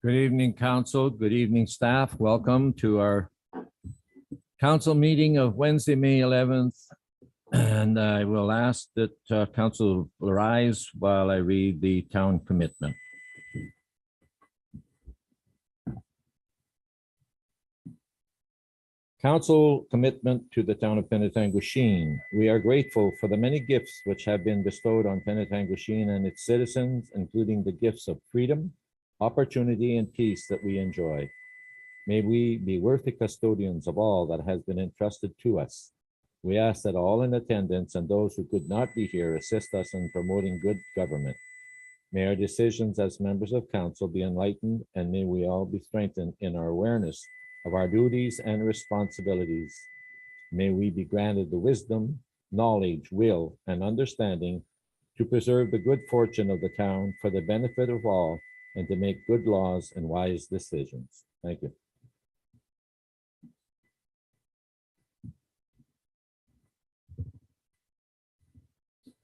Good evening, council. Good evening, staff. Welcome to our council meeting of Wednesday, May 11th. And I will ask that council rise while I read the town commitment. Council commitment to the town of Penatang. We are grateful for the many gifts which have been bestowed on Penatang and its citizens, including the gifts of freedom, opportunity, and peace that we enjoy. May we be worthy custodians of all that has been entrusted to us. We ask that all in attendance and those who could not be here assist us in promoting good government. May our decisions as members of council be enlightened, and may we all be strengthened in our awareness of our duties and responsibilities. May we be granted the wisdom, knowledge, will, and understanding to preserve the good fortune of the town for the benefit of all and to make good laws and wise decisions. Thank you.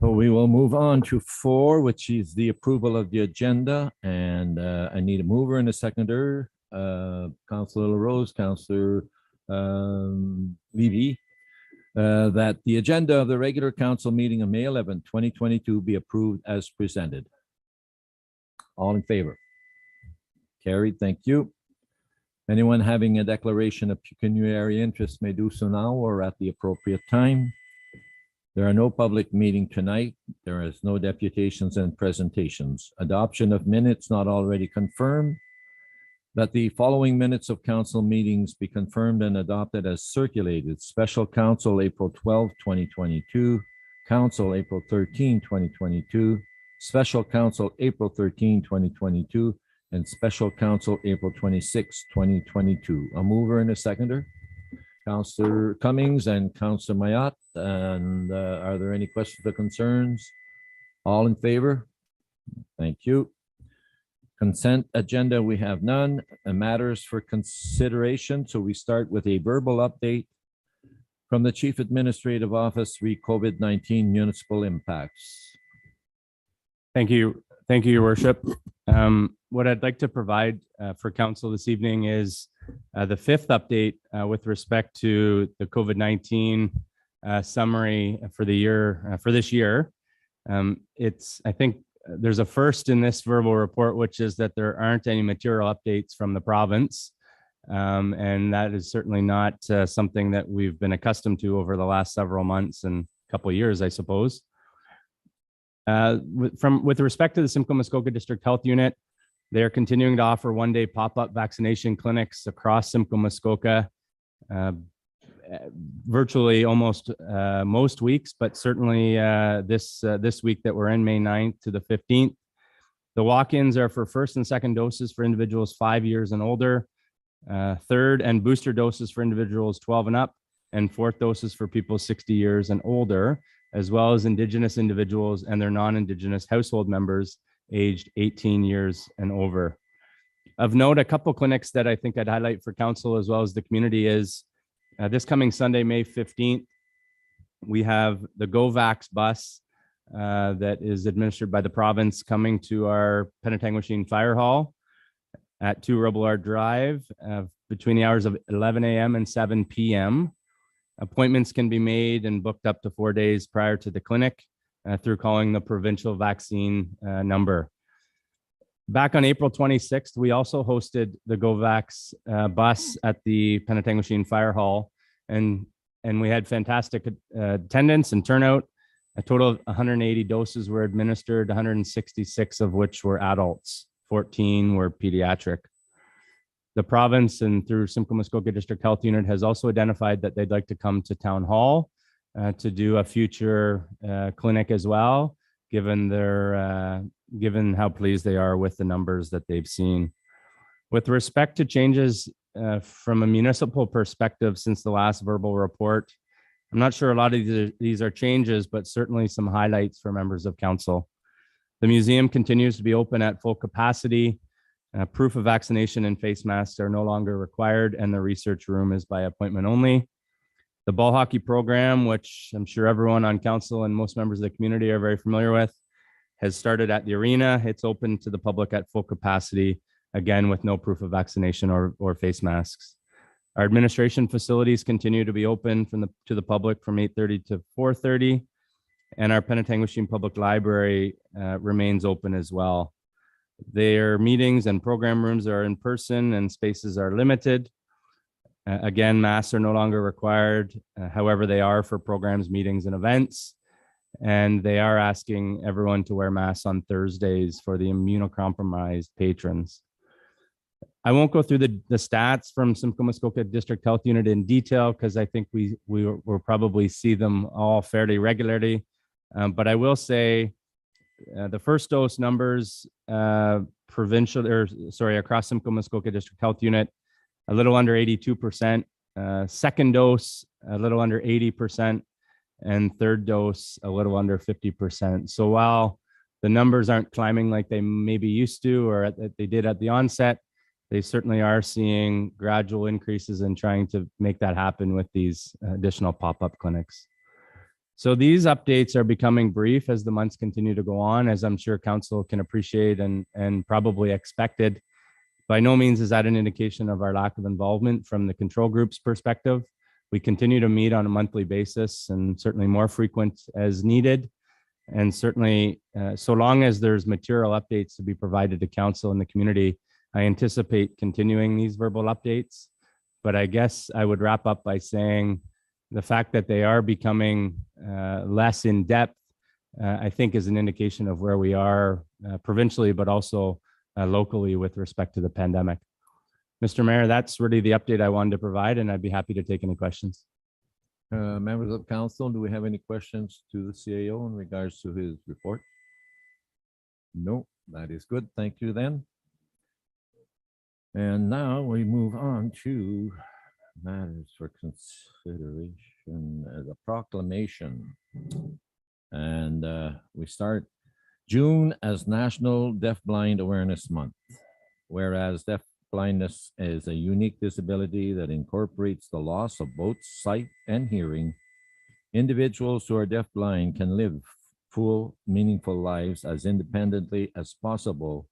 So we will move on to 4, which is the approval of the agenda. And I need a mover and a seconder. Councilor LaRose, Councilor Levy, that the agenda of the regular council meeting of May 11, 2022 be approved as presented. All in favor? Carried. Thank you. Anyone having a declaration of pecuniary interest may do so now or at the appropriate time. There are no public meeting tonight. There is no deputations and presentations. Adoption of minutes not already confirmed. That the following minutes of council meetings be confirmed and adopted as circulated. Special Council, April 12, 2022. Council, April 13, 2022. Special Council, April 13, 2022. And Special Council, April 26, 2022. A mover and a seconder. Councilor Cummings and Councilor Mayat. And are there any questions or concerns? All in favor? Thank you. Consent agenda, we have none. Matters for consideration. So we start with a verbal update from the Chief Administrative Office re COVID-19 municipal impacts. Thank you. Thank you, Your Worship. What I'd like to provide for council this evening is the 5th update with respect to the COVID-19 summary for the year, for this year. I think there's a first in this verbal report, which is that there aren't any material updates from the province. And that is certainly not something that we've been accustomed to over the last several months and couple of years, I suppose. With respect to the Simcoe Muskoka District Health Unit, they are continuing to offer one-day pop-up vaccination clinics across Simcoe Muskoka, virtually almost most weeks, but certainly this week that we're in, May 9th to the 15th. The walk-ins are for first and second doses for individuals 5 years and older, third and booster doses for individuals 12 and up, and fourth doses for people 60 years and older, as well as Indigenous individuals and their non-Indigenous household members aged 18 years and over. Of note, a couple clinics that I think I'd highlight for council as well as the community is this coming Sunday, May 15th, we have the GoVax bus that is administered by the province coming to our Penatang Fire Hall at 2 Robillard Drive between the hours of 11 a.m. and 7 p.m. Appointments can be made and booked up to 4 days prior to the clinic through calling the provincial vaccine number. Back on April 26th, we also hosted the GoVax bus at the Penatang Fire Hall, and we had fantastic attendance and turnout. A total of 180 doses were administered, 166 of which were adults, 14 were pediatric. The province and through Simcoe Muskoka District Health Unit has also identified that they'd like to come to Town Hall to do a future clinic as well, given how pleased they are with the numbers that they've seen. With respect to changes from a municipal perspective since the last verbal report, I'm not sure a lot of these are changes, but certainly some highlights for members of council. The museum continues to be open at full capacity. Proof of vaccination and face masks are no longer required, and the research room is by appointment only. The ball hockey program, which I'm sure everyone on council and most members of the community are very familiar with, has started at the arena. It's open to the public at full capacity again, with no proof of vaccination or face masks. Our administration facilities continue to be open to the public from 8:30 to 4:30, and our Penatang Public Library remains open as well. Their meetings and program rooms are in person and spaces are limited. Again, masks are no longer required. However, they are for programs, meetings, and events. And they are asking everyone to wear masks on Thursdays for the immunocompromised patrons. I won't go through the stats from Simcoe Muskoka District Health Unit in detail because I think we will probably see them all fairly regularly. But I will say the first dose numbers across Simcoe Muskoka District Health Unit, a little under 82%. Second dose, a little under 80%. And third dose, a little under 50%. So while the numbers aren't climbing like they maybe used to or they did at the onset, they certainly are seeing gradual increases and trying to make that happen with these additional pop-up clinics. So these updates are becoming brief as the months continue to go on, as I'm sure council can appreciate and probably expected. By no means is that an indication of our lack of involvement from the control group's perspective. We continue to meet on a monthly basis and certainly more frequent as needed. And certainly, so long as there's material updates to be provided to council and the community, I anticipate continuing these verbal updates. But I guess I would wrap up by saying the fact that they are becoming less in depth, I think is an indication of where we are provincially, but also locally with respect to the pandemic. Mr. Mayor, that's really the update I wanted to provide, and I'd be happy to take any questions. Members of council, do we have any questions to the CAO in regards to his report? No, that is good. Thank you then. And now we move on to matters for consideration, the proclamation. And we start June as National Deafblind Awareness Month, whereas deafblindness is a unique disability that incorporates the loss of both sight and hearing. Individuals who are deafblind can live full, meaningful lives as independently as possible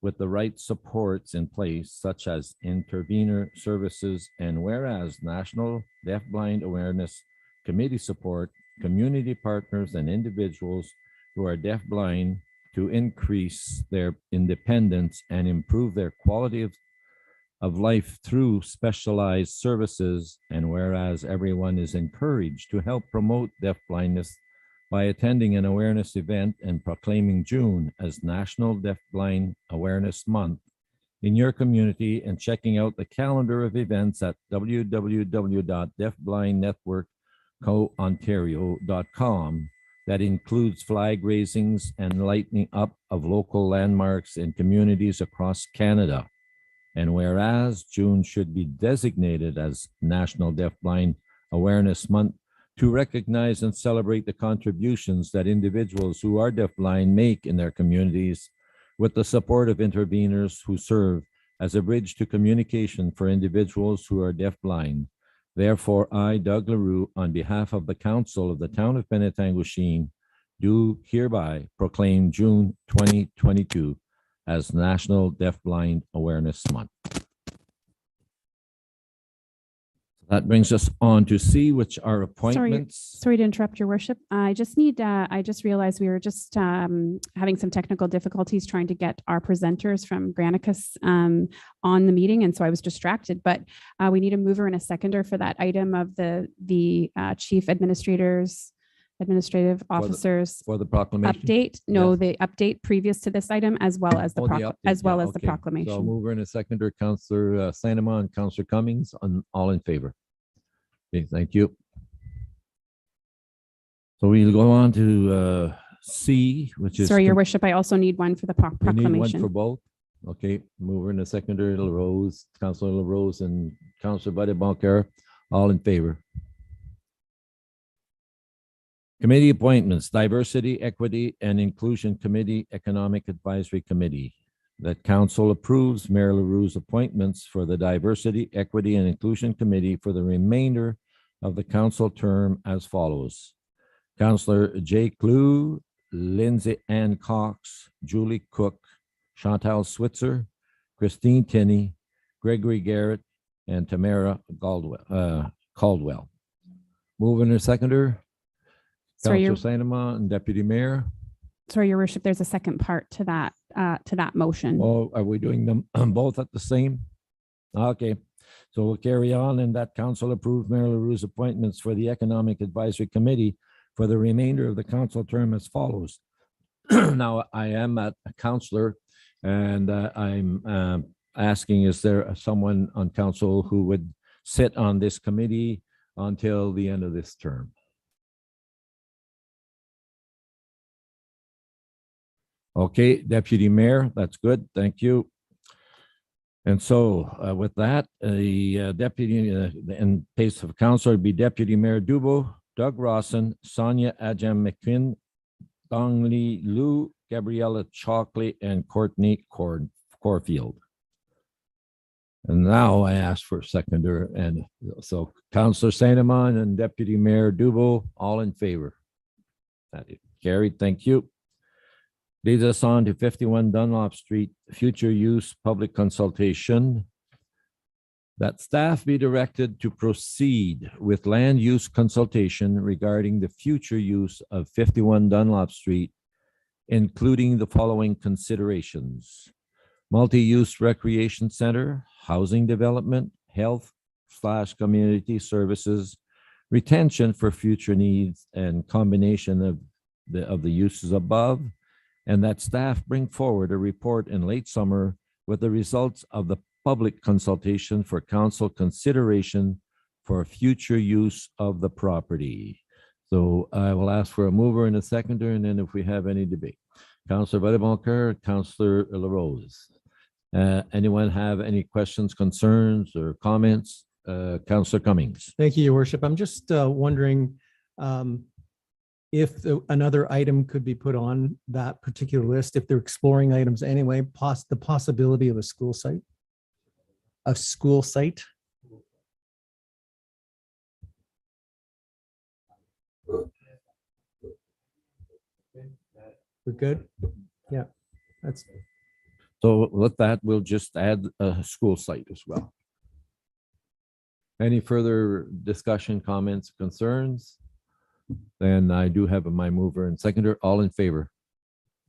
with the right supports in place, such as intervener services, and whereas National Deafblind Awareness Committee support community partners and individuals who are deafblind to increase their independence and improve their quality of life through specialized services, and whereas everyone is encouraged to help promote deafblindness by attending an awareness event and proclaiming June as National Deafblind Awareness Month in your community and checking out the calendar of events at www.deafblindnetworkontario.com that includes flag raisings and lighting up of local landmarks in communities across Canada. And whereas June should be designated as National Deafblind Awareness Month to recognize and celebrate the contributions that individuals who are deafblind make in their communities with the support of interveners who serve as a bridge to communication for individuals who are deafblind. Therefore, I, Doug LaRue, on behalf of the Council of the Town of Penatang, do hereby proclaim June 2022 as National Deafblind Awareness Month. That brings us on to C, which are appointments. Sorry to interrupt, Your Worship. I just realized we were just having some technical difficulties trying to get our presenters from Granicus on the meeting, and so I was distracted. But we need a mover and a seconder for that item of the chief administrative officers for the proclamation update. No, the update previous to this item, as well as the the proclamation. So mover and a seconder, Councillor Sanema and Councillor Cummings, all in favor. Okay, thank you. So we'll go on to C, which is. Sorry, Your Worship, I also need one for the proclamation. You need one for both? Okay, mover and a seconder, LaRose, Councillor LaRose and Councillor Budde-Boncoeur, all in favor. Committee appointments, Diversity, Equity, and Inclusion Committee, Economic Advisory Committee. That council approves Mayor LaRue's appointments for the Diversity, Equity, and Inclusion Committee for the remainder of the council term as follows. Councillor Jay Clue, Lindsay Ann Cox, Julie Cook, Chantal Switzer, Christine Tinney, Gregory Garrett, and Tamara Caldwell. Mover and seconder, Sorry, Councillor Sandeman and Deputy Mayor. Sorry, Your Worship, there's a second part to that motion. Oh, are we doing them both at the same? Okay, so we'll carry on, and that council approved Mayor LaRue's appointments for the Economic Advisory Committee for the remainder of the council term as follows. Now, I am a councillor, and I'm asking, is there someone on council who would sit on this committee until the end of this term? Okay, Deputy Mayor, that's good. Thank you. And so with that, the deputy in place of council would be Deputy Mayor Dubo, Doug Rawson, Sonia Ajam McQuinn, Dong Lee Lu, Gabriella Chalkley, and Courtney Corfield. And now I ask for a seconder. And so Councillor Sandeman and Deputy Mayor Dubo, all in favor? That is carried. Thank you. Leads us on to 51 Dunlop Street, future use public consultation. That staff be directed to proceed with land use consultation regarding the future use of 51 Dunlop Street, including the following considerations: multi-use recreation center, housing development, health/community services, retention for future needs, and combination of the uses above, and that staff bring forward a report in late summer with the results of the public consultation for council consideration for future use of the property. So I will ask for a mover and a seconder, and then if we have any debate. Councillor Vadeboncoeur, Councillor LaRose. Anyone have any questions, concerns, or comments? Councillor Cummings. Thank you, Your Worship. I'm just wondering if another item could be put on that particular list, if they're exploring items anyway, the possibility of a school site. A school site. We're good? Yeah, that's. So with that, we'll just add a school site as well. Any further discussion, comments, concerns? Then I do have my mover and seconder, all in favor.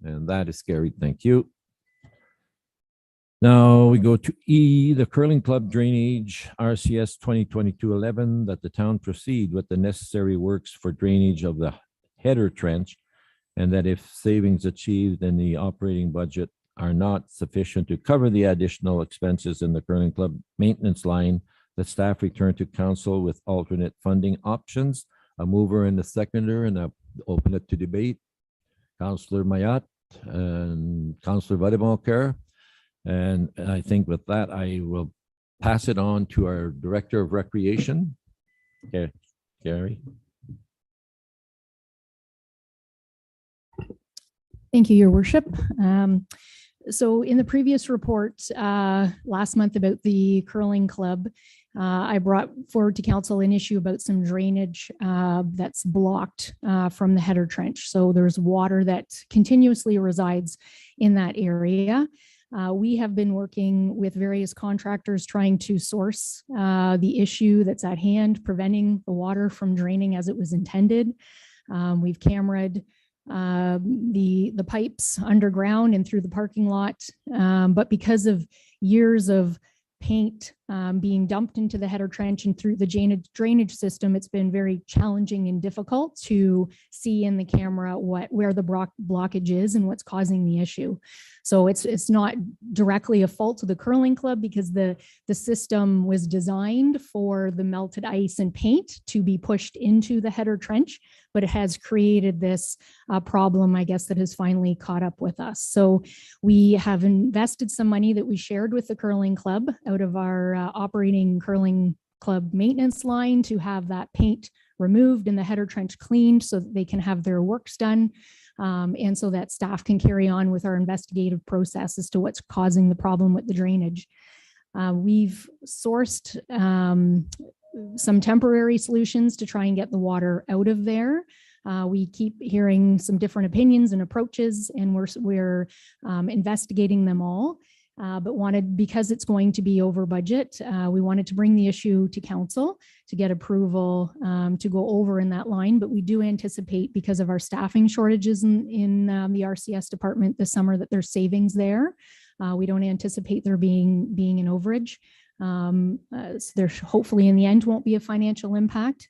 And that is carried. Thank you. Now we go to E, the Curling Club Drainage, RCS 2022-11, that the town proceed with the necessary works for drainage of the header trench, and that if savings achieved in the operating budget are not sufficient to cover the additional expenses in the Curling Club maintenance line, the staff return to council with alternate funding options. A mover and a seconder, and I'll open it to debate. Councillor Mayat and Councillor Vadeboncoeur. And I think with that, I will pass it on to our Director of Recreation. Okay, Gary. Thank you, Your Worship. So in the previous report last month about the curling club, I brought forward to council an issue about some drainage that's blocked from the header trench. So there's water that continuously resides in that area. We have been working with various contractors trying to source the issue that's at hand, preventing the water from draining as it was intended. We've cameraed the pipes underground and through the parking lot. But because of years of paint being dumped into the header trench and through the drainage system, it's been very challenging and difficult to see in the camera where the blockage is and what's causing the issue. So it's not directly a fault of the curling club, because the system was designed for the melted ice and paint to be pushed into the header trench, but it has created this problem, I guess, that has finally caught up with us. So we have invested some money that we shared with the curling club out of our operating curling club maintenance line to have that paint removed and the header trench cleaned so that they can have their works done. And so that staff can carry on with our investigative process as to what's causing the problem with the drainage. We've sourced some temporary solutions to try and get the water out of there. We keep hearing some different opinions and approaches, and we're investigating them all. but wanted, because it's going to be over budget, we wanted to bring the issue to council to get approval to go over in that line. But we do anticipate, because of our staffing shortages in the RCS department this summer, that there's savings there. We don't anticipate there being an overage. So there hopefully in the end won't be a financial impact.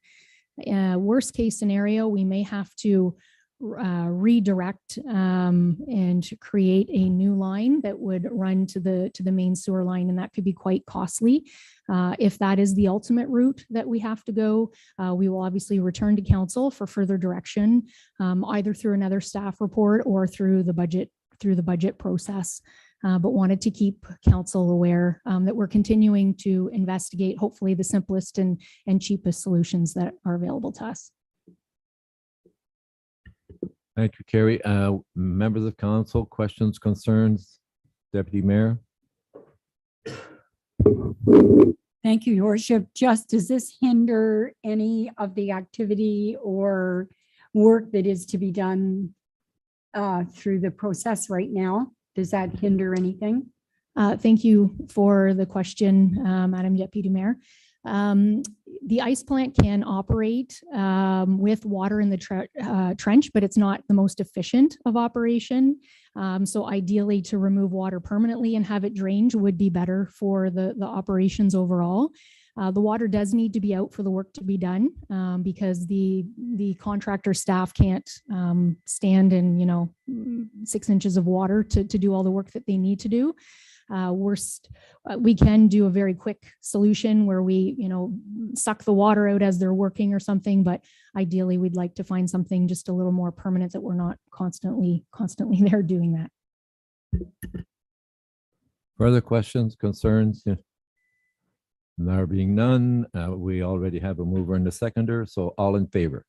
Worst case scenario, we may have to redirect and create a new line that would run to the main sewer line, and that could be quite costly. If that is the ultimate route that we have to go, we will obviously return to council for further direction, either through another staff report or through the budget process. But wanted to keep council aware that we're continuing to investigate, hopefully, the simplest and cheapest solutions that are available to us. Thank you, Carrie. Members of council, questions, concerns? Deputy Mayor? Thank you, Your Worship. Just, does this hinder any of the activity or work that is to be done through the process right now? Does that hinder anything? Thank you for the question, Madam Deputy Mayor. The ice plant can operate with water in the trench, but it's not the most efficient of operation. So ideally, to remove water permanently and have it drained would be better for the operations overall. The water does need to be out for the work to be done because the contractor staff can't stand in 6 inches of water to do all the work that they need to do. We can do a very quick solution where we suck the water out as they're working or something, but ideally we'd like to find something just a little more permanent that we're not constantly there doing that. Further questions, concerns? There being none, we already have a mover and a seconder, so all in favor.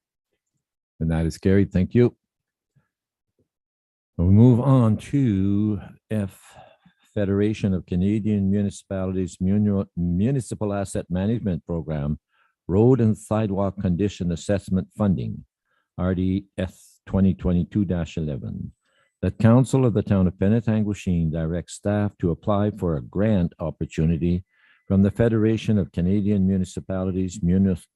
And that is carried. Thank you. We move on to F, Federation of Canadian Municipalities Municipal Asset Management Program, Road and Sidewalk Condition Assessment Funding, RDS 2022-11. That Council of the Town of Penatang directs staff to apply for a grant opportunity from the Federation of Canadian Municipalities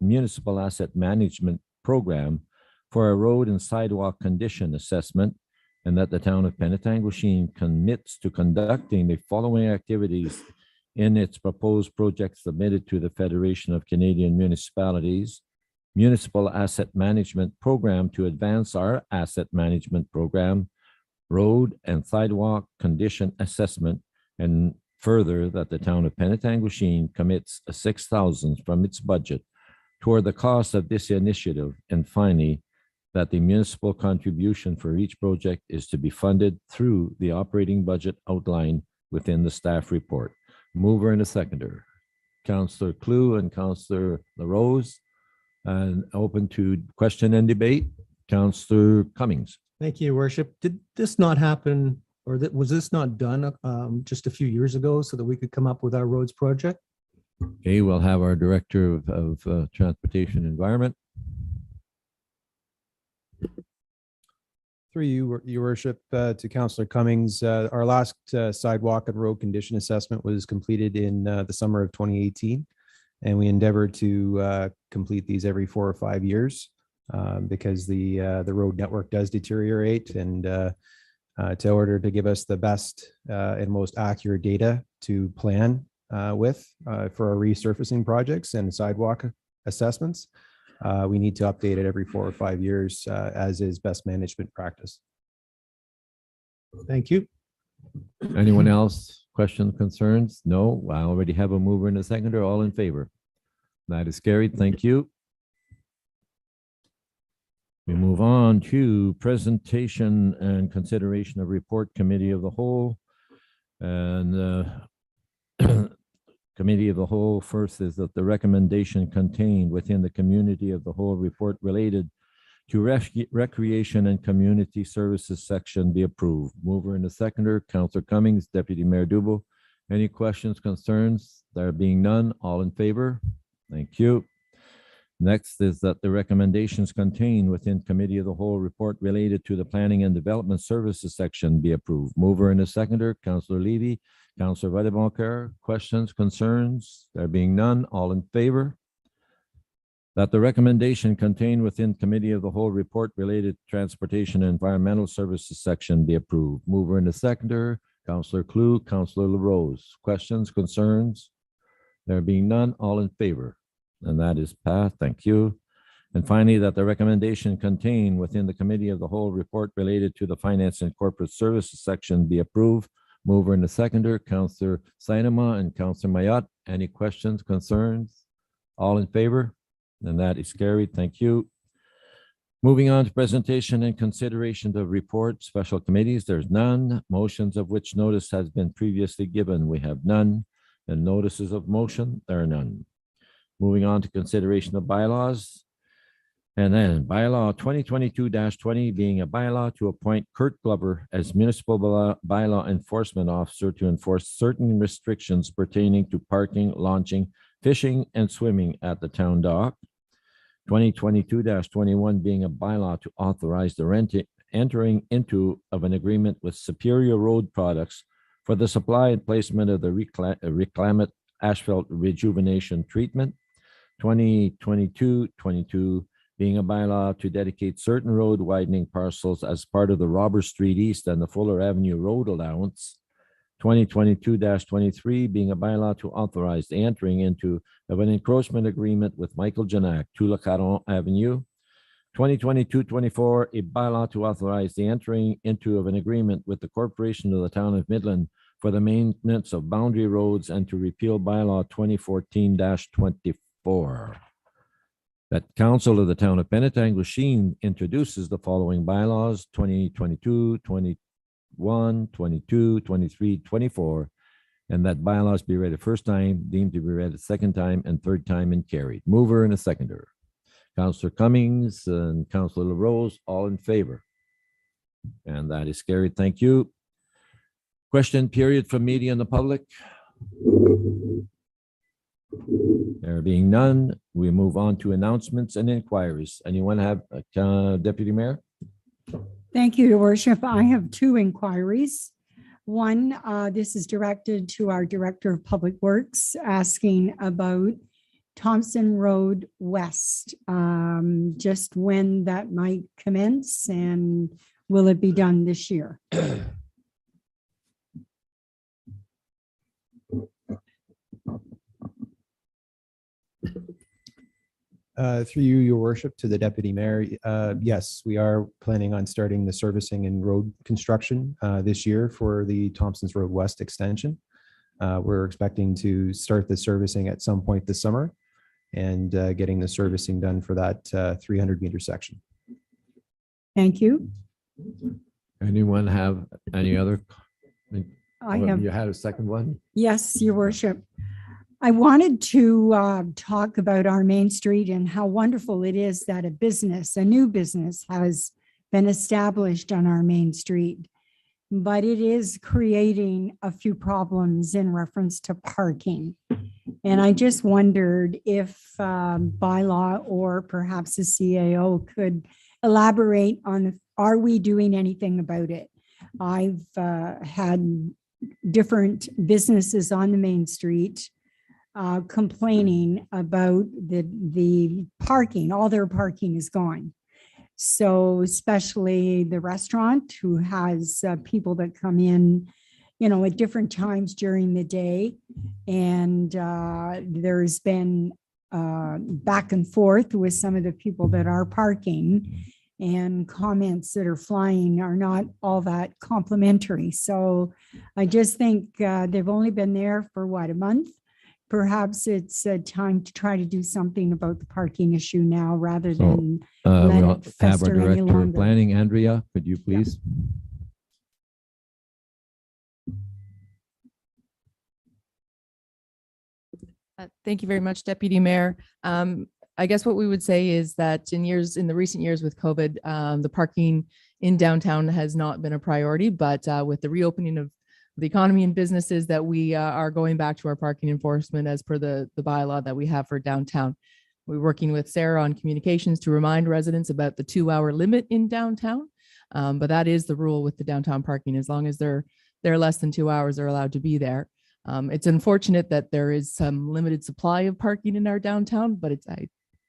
Municipal Asset Management Program for a road and sidewalk condition assessment, and that the Town of Penatang commits to conducting the following activities in its proposed project submitted to the Federation of Canadian Municipalities Municipal Asset Management Program to advance our asset management program, road and sidewalk condition assessment, and further, that the Town of Penatang commits $6,000 from its budget toward the cost of this initiative. And finally, that the municipal contribution for each project is to be funded through the operating budget outlined within the staff report. Mover and a seconder, Councillor Clue and Councillor LaRose, and open to question and debate. Councillor Cummings. Thank you, Your Worship. Did this not happen, or was this not done just a few years ago so that we could come up with our roads project? Okay, we'll have our Director of Transportation Environment. Through you, Your Worship, to Councillor Cummings, our last sidewalk and road condition assessment was completed in the summer of 2018, and we endeavored to complete these every 4 or 5 years because the road network does deteriorate, and to order to give us the best and most accurate data to plan with for our resurfacing projects and sidewalk assessments. We need to update it every 4 or 5 years, as is best management practice. Thank you. Anyone else? Questions, concerns? No, I already have a mover and a seconder. All in favor? That is carried. Thank you. We move on to presentation and consideration of report committee of the whole. And Committee of the whole, first is that the recommendation contained within the community of the whole report related to recreation and community services section be approved. Mover and a seconder, Councillor Cummings, Deputy Mayor Dubo. Any questions, concerns? There being none, all in favor? Thank you. Next is that the recommendations contained within committee of the whole report related to the planning and development services section be approved. Mover and a seconder, Councillor Levy, Councillor Wedemalker, questions, concerns? There being none, all in favor? That the recommendation contained within Committee of the Whole report related to Transportation and Environmental Services section be approved. Mover and a seconder, Councillor Klug, Councillor LaRose. Questions, concerns? There being none, all in favor? And that is passed. Thank you. And finally, that the recommendation contained within the Committee of the Whole report related to the Finance and Corporate Services section be approved. Mover and the seconder, Councillor Sinema and Councillor Mayat. Any questions, concerns? All in favor? And that is carried. Thank you. Moving on to presentation and consideration of report, special committees, there's none. Motions of which notice has been previously given, we have none. And notices of motion, there are none. Moving on to consideration of bylaws. And then bylaw 2022-20 being a bylaw to appoint Kurt Glover as municipal bylaw enforcement officer to enforce certain restrictions pertaining to parking, launching, fishing, and swimming at the town dock. 2022-21 being a bylaw to authorize the entering into of an agreement with Superior Road Products for the supply and placement of the reclimate asphalt rejuvenation treatment. 2022-22 being a bylaw to dedicate certain road widening parcels as part of the Robert Street East and the Fuller Avenue Road Allowance. 2022-23 being a bylaw to authorize the entering into of an encroachment agreement with Michael Janak, 2 Le Caron Avenue. 2022-24, a bylaw to authorize the entering into of an agreement with the Corporation of the Town of Midland for the maintenance of boundary roads and to repeal bylaw 2014-24. That Council of the Town of Penatang, Lachine introduces the following bylaws: 2022, 21, 22, 23, 24, and that bylaws be read a first time, deemed to be read a second time, and third time and carried. Mover and a seconder. Councillor Cummings and Councillor LaRose, all in favor. And that is carried. Thank you. Question period from media and the public. There being none, we move on to announcements and inquiries. Anyone have, Deputy Mayor? Thank you, Your Worship. I have two inquiries. One, this is directed to our Director of Public Works, asking about Thompson Road West, just when that might commence and will it be done this year? Through you, Your Worship, to the Deputy Mayor. Yes, we are planning on starting the servicing and road construction this year for the Thompson's Road West extension. We're expecting to start the servicing at some point this summer and getting the servicing done for that 300-meter section. Thank you. Anyone have any other? I have. You had a second one? Yes, Your Worship. I wanted to talk about our Main Street and how wonderful it is that a new business has been established on our Main Street, but it is creating a few problems in reference to parking. And I just wondered if Bylaw or perhaps the CAO could elaborate on, are we doing anything about it? I've had different businesses on the Main Street complaining about the parking. All their parking is gone. So especially the restaurant, who has people that come in, at different times during the day. And there's been back and forth with some of the people that are parking, and comments that are flying are not all that complimentary. So I just think they've only been there for a month. Perhaps it's time to try to do something about the parking issue now rather than let We'll it have our fester any Director of longer. Planning, Andrea, could you please? Thank you very much, Deputy Mayor. I guess what we would say is that in the recent years with COVID, the parking in downtown has not been a priority, but with the reopening of the economy and businesses, that we are going back to our parking enforcement as per the bylaw that we have for downtown. We're working with Sarah on communications to remind residents about the 2-hour limit in downtown. But that is the rule with the downtown parking. As long as they're they're less than 2 hours are allowed to be there. It's unfortunate that there is some limited supply of parking in our downtown, but I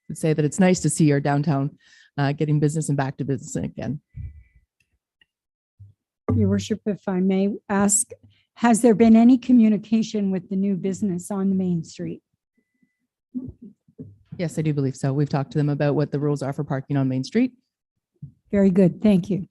would say that it's nice to see our downtown getting business and back to business again. Your worship, if I may ask, has there been any communication with the new business on the main street? Yes, I do believe so. We've talked to them about what the rules are for parking on Main Street. Very good. Thank you.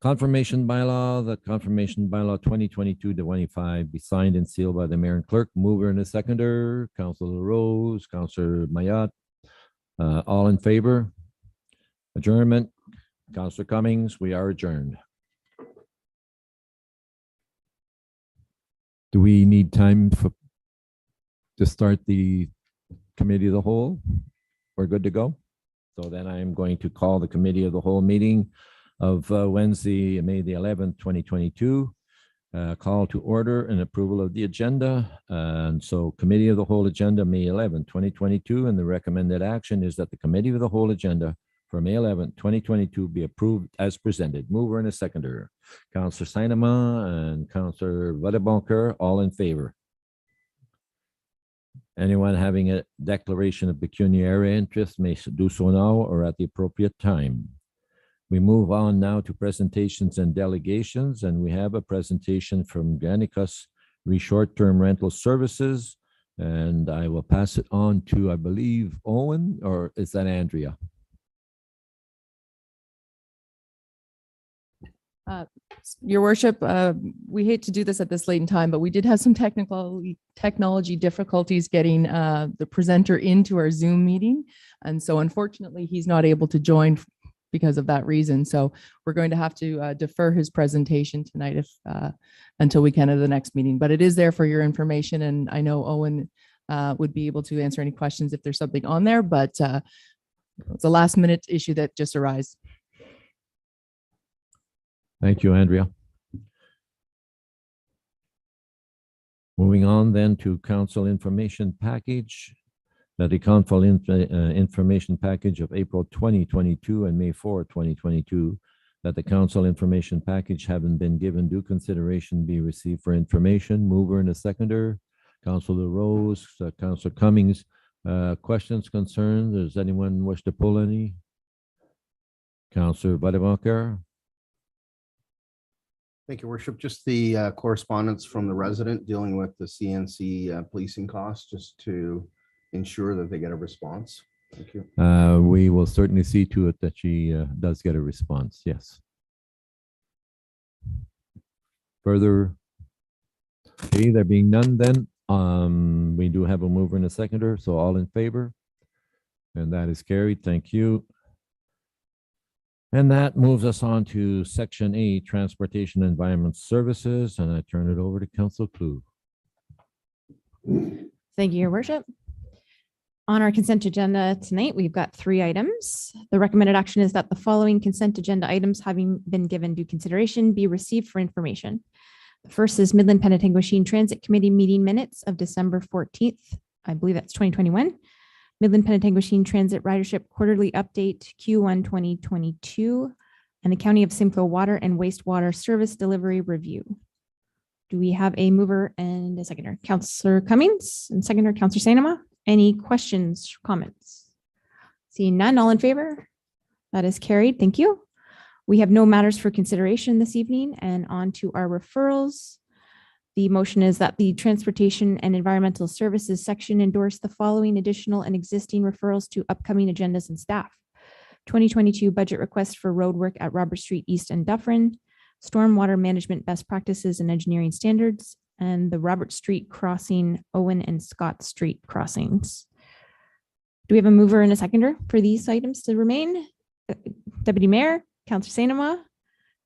Confirmation bylaw, the confirmation bylaw 2022-25 be signed and sealed by the mayor and clerk. Mover and a seconder, Councilor Rose, Councilor Mayat. All in favor? Adjournment. Councilor Cummings, we are adjourned. Do we need time to start the committee of the whole? We're good to go? So then I'm going to call the committee of the whole meeting of Wednesday, May the 11th, 2022. Call to order and approval of the agenda. And so committee of the whole agenda, May 11th, 2022. And the recommended action is that the committee of the whole agenda for May 11th, 2022 be approved as presented. Mover and a seconder. Councillor Sinema and Councillor Vadebonker, all in favor. Anyone having a declaration of pecuniary interest may do so now or at the appropriate time. We move on now to presentations and delegations, and we have a presentation from Granicus Short-Term Rental Services, and I will pass it on to, I believe, Owen, or is that Andrea? Your worship, we hate to do this at this late in time, but we did have some technology difficulties getting the presenter into our Zoom meeting. And so unfortunately, he's not able to join because of that reason. So we're going to have to defer his presentation tonight until we can at the next meeting. But it is there for your information. And I know Owen would be able to answer any questions if there's something on there, but it's a last minute issue that just arose. Thank you, Andrea. Moving on then to council information package. That the council information package of April 2022 and May 4, 2022, that the council information package having been given due consideration be received for information. Mover and a seconder, Councilor Rose, Councilor Cummings. Questions, concerns? Does anyone wish to pull any? Councilor Vadebonker. Thank you, Worship. Just the correspondence from the resident dealing with the CNC policing costs, just to ensure that they get a response. Thank you. We will certainly see to it that she does get a response. Yes. Further, okay, there being none, then we do have a mover and a seconder. So all in favor, and that is carried. Thank you. And that moves us on to Section A, Transportation and Environment Services, and I turn it over to Council Clue. Thank you, Your Worship. On our consent agenda tonight, we've got 3 items. The recommended action is that the following consent agenda items, having been given due consideration, be received for information. The first is Midland Penatang Transit Committee meeting minutes of December 14th. I believe that's 2021. Midland Penatang Transit Ridership Quarterly Update Q1 2022, and the County of Simcoe Water and Wastewater Service Delivery Review. Do we have a mover and a seconder? Councillor Cummings and seconder, Councillor Sainama. Any questions, comments? Seeing none, all in favor? That is carried. Thank you. We have no matters for consideration this evening, and on to our referrals. The motion is that the Transportation and Environmental Services section endorse the following additional and existing referrals to upcoming agendas and staff. 2022 budget request for road work at Robert Street East and Dufferin, stormwater management best practices and engineering standards, and the Robert Street crossing, Owen and Scott Street crossings. Do we have a mover and a seconder for these items to remain? Deputy Mayor, Councillor Sainama,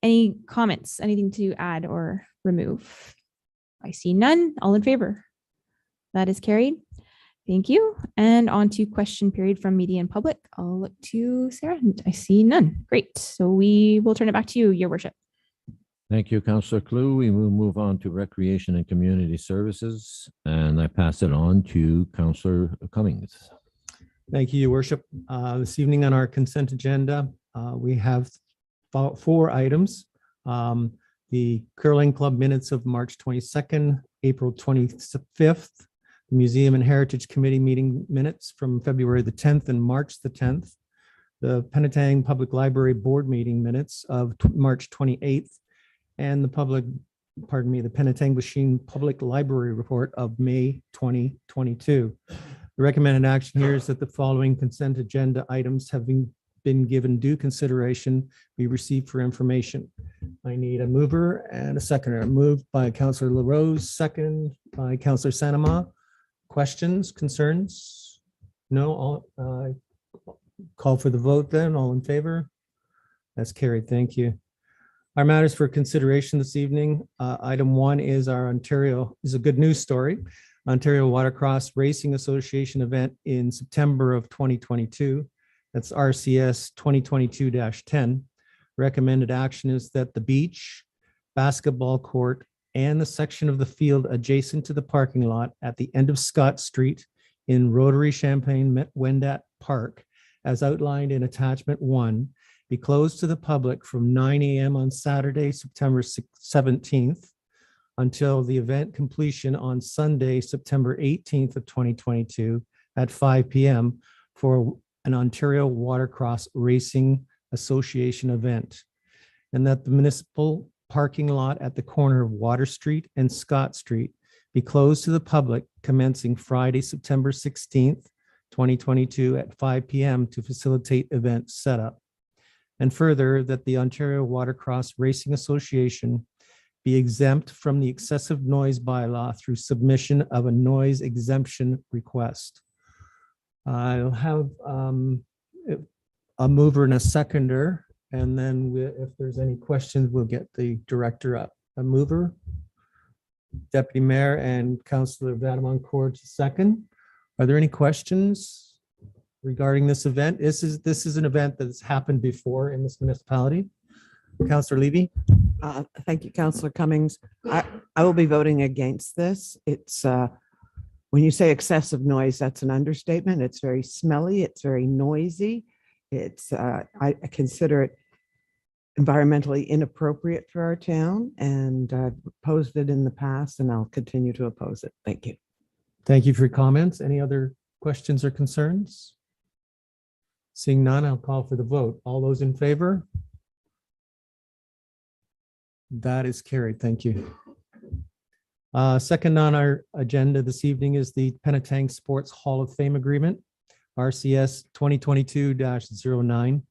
any comments, anything to add or remove? I see none. All in favor? That is carried. Thank you. And on to question period from media and public. I'll look to Sarah. I see none. Great. So we will turn it back to you, Your Worship. Thank you, Councillor Clue. We will move on to Recreation and Community Services, and I pass it on to Councillor Cummings. Thank you, Your Worship. This evening on our consent agenda, we have four items. The Curling Club minutes of March 22nd, April 25th, the Museum and Heritage Committee meeting minutes from February the 10th and March the 10th, the Penatang Public Library Board meeting minutes of March 28th, and the Penatang Public Library Report of May 2022. The recommended action here is that the following consent agenda items have been given due consideration, be received for information. I need a mover and a seconder. Moved by Councillor LaRose, second by Councillor Sanama. Questions, concerns? No, all call for the vote then. All in favor? That's carried. Thank you. Our matters for consideration this evening. Item one is our is a good news story. Ontario Watercross Racing Association event in September of 2022. That's RCS 2022-10. Recommended action is that the beach, basketball court, and the section of the field adjacent to the parking lot at the end of Scott Street in Rotary Champaign-Wendat Park, as outlined in attachment 1, be closed to the public from 9 a.m. on Saturday, September 17th, until the event completion on Sunday, September 18th of 2022 at 5 p.m. for an Ontario Watercross Racing Association event, and that the municipal parking lot at the corner of Water Street and Scott Street be closed to the public commencing Friday, September 16th, 2022 at 5 p.m. to facilitate event setup. And further, that the Ontario Watercross Racing Association be exempt from the excessive noise bylaw through submission of a noise exemption request. I'll have a mover and a seconder, and then if there's any questions, we'll get the director up. A mover, Deputy Mayor and Councillor Vadaman-Court second. Are there any questions regarding this event? This is an event that's happened before in this municipality. Councillor Levy? Thank you, Councillor Cummings. I will be voting against this. It's when you say excessive noise, that's an understatement. It's very smelly. It's very noisy. It's I consider it environmentally inappropriate for our town, and I've opposed it in the past, and I'll continue to oppose it. Thank you. Thank you for your comments. Any other questions or concerns? Seeing none, I'll call for the vote. All those in favor? That is carried. Thank you. Second on our agenda this evening is the Penatang Sports Hall of Fame Agreement, RCS 2022-09.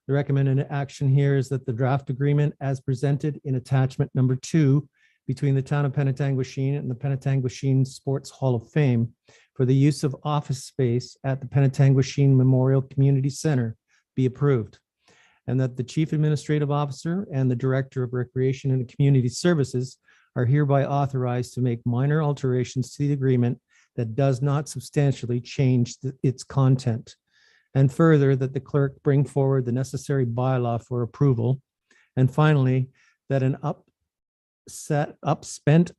The recommended action here is that the draft agreement as presented in attachment number 2 between the town of Penatang and the Penatang Sports Hall of Fame for the use of office space at the Penatang Memorial Community Center be approved, and that the Chief Administrative Officer and the Director of Recreation and Community Services are hereby authorized to make minor alterations to the agreement that does not substantially change its content. And further, that the clerk bring forward the necessary bylaw for approval. And finally, that an upspent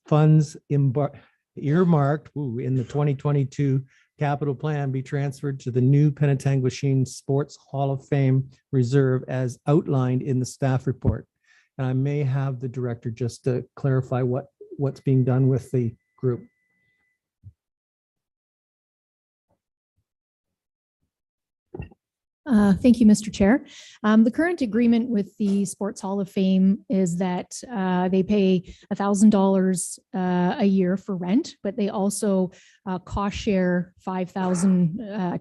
funds earmarked in the 2022 capital plan be transferred to the new Penatang Sports Hall of Fame reserve as outlined in the staff report. And I may have the director just to clarify what's being done with the group. Thank you, Mr. Chair. The current agreement with the Sports Hall of Fame is that they pay $1,000 a year for rent, but they also cost share $10,000,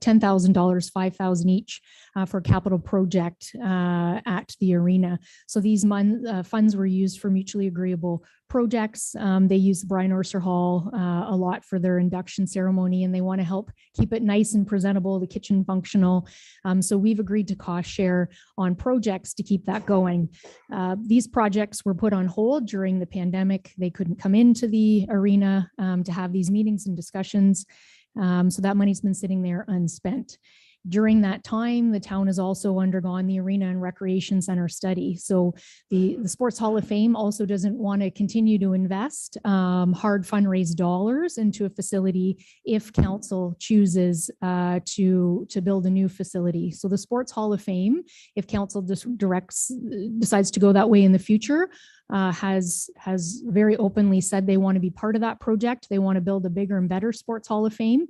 $5,000 each for a capital project at the arena. So these funds were used for mutually agreeable projects. They use the Brian Orser Hall a lot for their induction ceremony, and they want to help keep it nice and presentable, the kitchen functional. So we've agreed to cost share on projects to keep that going. These projects were put on hold during the pandemic. They couldn't come into the arena to have these meetings and discussions. So that money's been sitting there unspent. During that time, the town has also undergone the Arena and Recreation Center study. So the Sports Hall of Fame also doesn't want to continue to invest hard fundraised dollars into a facility if council chooses to build a new facility. So the Sports Hall of Fame, if council decides to go that way in the future, has very openly said they want to be part of that project. They want to build a bigger and better Sports Hall of Fame.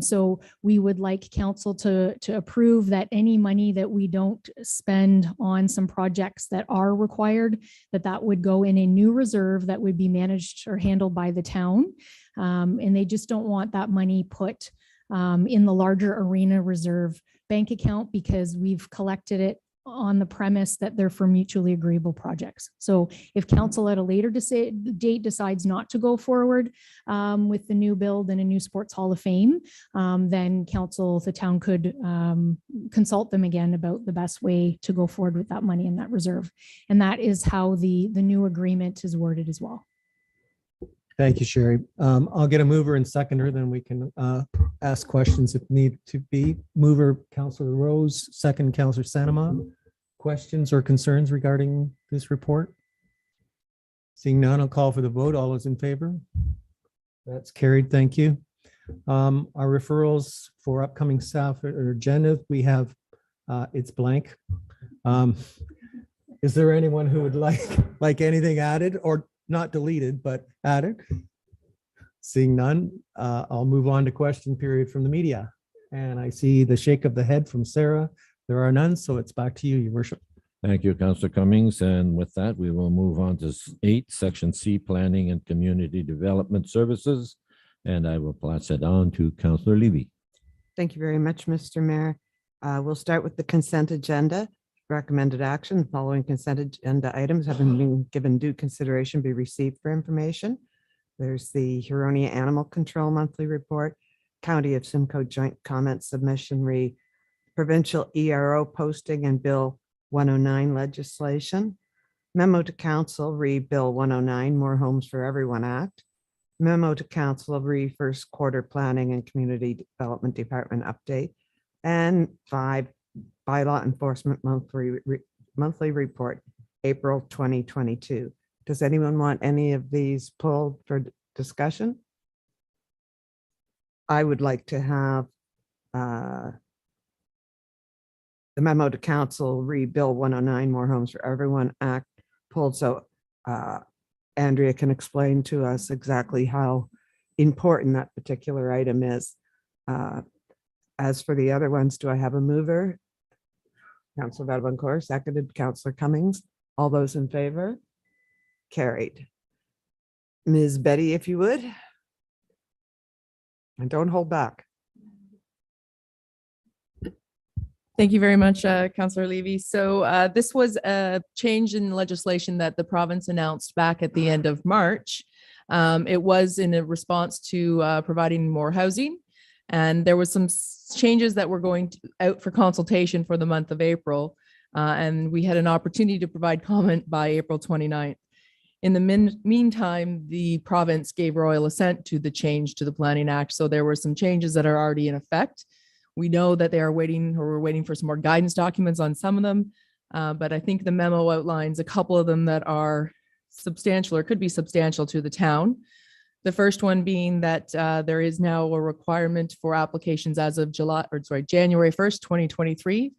So we would like council to approve that any money that we don't spend on some projects that are required, that would go in a new reserve that would be managed or handled by the town. And they just don't want that money put in the larger arena reserve bank account, because we've collected it on the premise that they're for mutually agreeable projects. So if council at a later date decides not to go forward with the new build and a new Sports Hall of Fame, then council, the town could consult them again about the best way to go forward with that money in that reserve. And that is how the new agreement is worded as well. Thank you, Sherry. I'll get a mover and seconder, then we can ask questions if need to be. Mover, Councillor Rose, second, Councillor Sanama. Questions or concerns regarding this report? Seeing none, I'll call for the vote. All those in favor? That's carried. Thank you. Our referrals for upcoming staff or agenda, we have, it's blank. Is there anyone who would like anything added, or not deleted, but added? Seeing none, I'll move on to question period from the media. And I see the shake of the head from Sarah. There are none, so it's back to you, Your Worship. Thank you, Councillor Cummings. And with that, we will move on to 8, Section C, Planning and Community Development Services. And I will pass it on to Councillor Levy. Thank you very much, Mr. Mayor. We'll start with the consent agenda. Recommended action: the following consent agenda items having been given due consideration be received for information. There's the Huronia Animal Control Monthly Report, County of Simcoe Joint Comment Submission re Provincial ERO Posting and Bill 109 legislation, Memo to Council re Bill 109 More Homes for Everyone Act, Memo to Council re First Quarter Planning and Community Development Department Update, and 5, Bylaw Enforcement Monthly Report, April 2022. Does anyone want any of these pulled for discussion? I would like to have the Memo to Council re Bill 109 More Homes for Everyone Act pulled, so Andrea can explain to us exactly how important that particular item is. As for the other ones, do I have a mover? Councillor Vadvancourt, seconded, Councillor Cummings. All those in favor? Carried. Ms. Betty, if you would. And don't hold back. Thank you very much, Councillor Levy. So this was a change in legislation that the province announced back at the end of March. It was in a response to providing more housing. And there was some changes that were going out for consultation for the month of April. And we had an opportunity to provide comment by April 29th. In the meantime, the province gave royal assent to the change to the Planning Act. So there were some changes that are already in effect. We know that they are waiting, or we're waiting for some more guidance documents on some of them. But I think the memo outlines a couple of them that are substantial or could be substantial to the town. The first one being that there is now a requirement for applications as of January 1st, 2023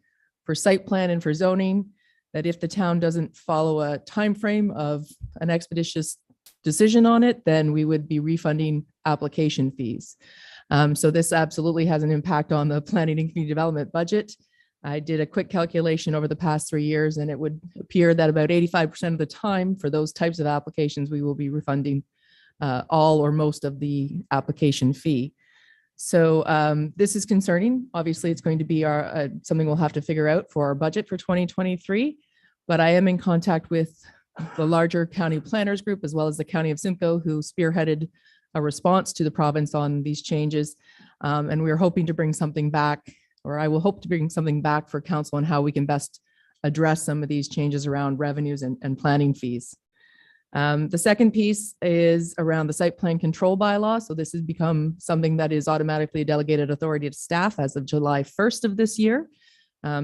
for site plan and for zoning, that if the town doesn't follow a timeframe of an expeditious decision on it, then we would be refunding application fees. So this absolutely has an impact on the planning and community development budget. I did a quick calculation over the past 3 years, and it would appear that about 85% of the time for those types of applications, we will be refunding all or most of the application fee. So this is concerning. Obviously, it's going to be something we'll have to figure out for our budget for 2023. But I am in contact with the larger county planners group, as well as the County of Simcoe, who spearheaded a response to the province on these changes. And we're hoping to bring something back, or I will hope to bring something back for council on how we can best address some of these changes around revenues and planning fees. The second piece is around the site plan control bylaw. So this has become something that is automatically delegated authority to staff as of July 1st of this year.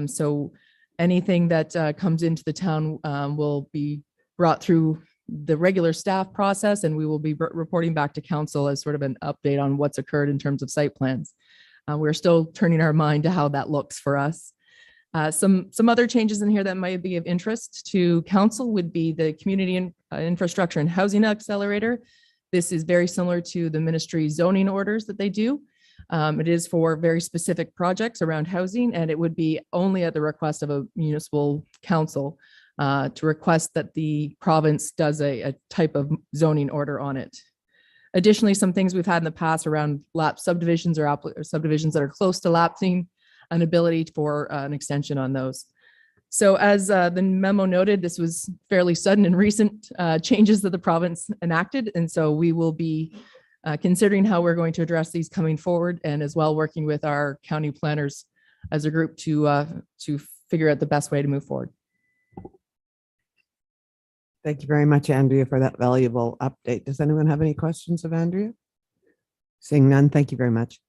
So anything that comes into the town will be brought through the regular staff process, and we will be reporting back to council as sort of an update on what's occurred in terms of site plans. We're still turning our mind to how that looks for us. Some other changes in here that might be of interest to council would be the community infrastructure and housing accelerator. This is very similar to the ministry zoning orders that they do. It is for very specific projects around housing, and it would be only at the request of a municipal council to request that the province does a type of zoning order on it. Additionally, some things we've had in the past around lapsed subdivisions or subdivisions that are close to lapsing, an ability for an extension on those. So as the memo noted, this was fairly sudden and recent changes that the province enacted. And so we will be considering how we're going to address these coming forward, and as well working with our county planners as a group to figure out the best way to move forward. Thank you very much, Andrea, for that valuable update. Does anyone have any questions of Andrea? Seeing none, thank you very much.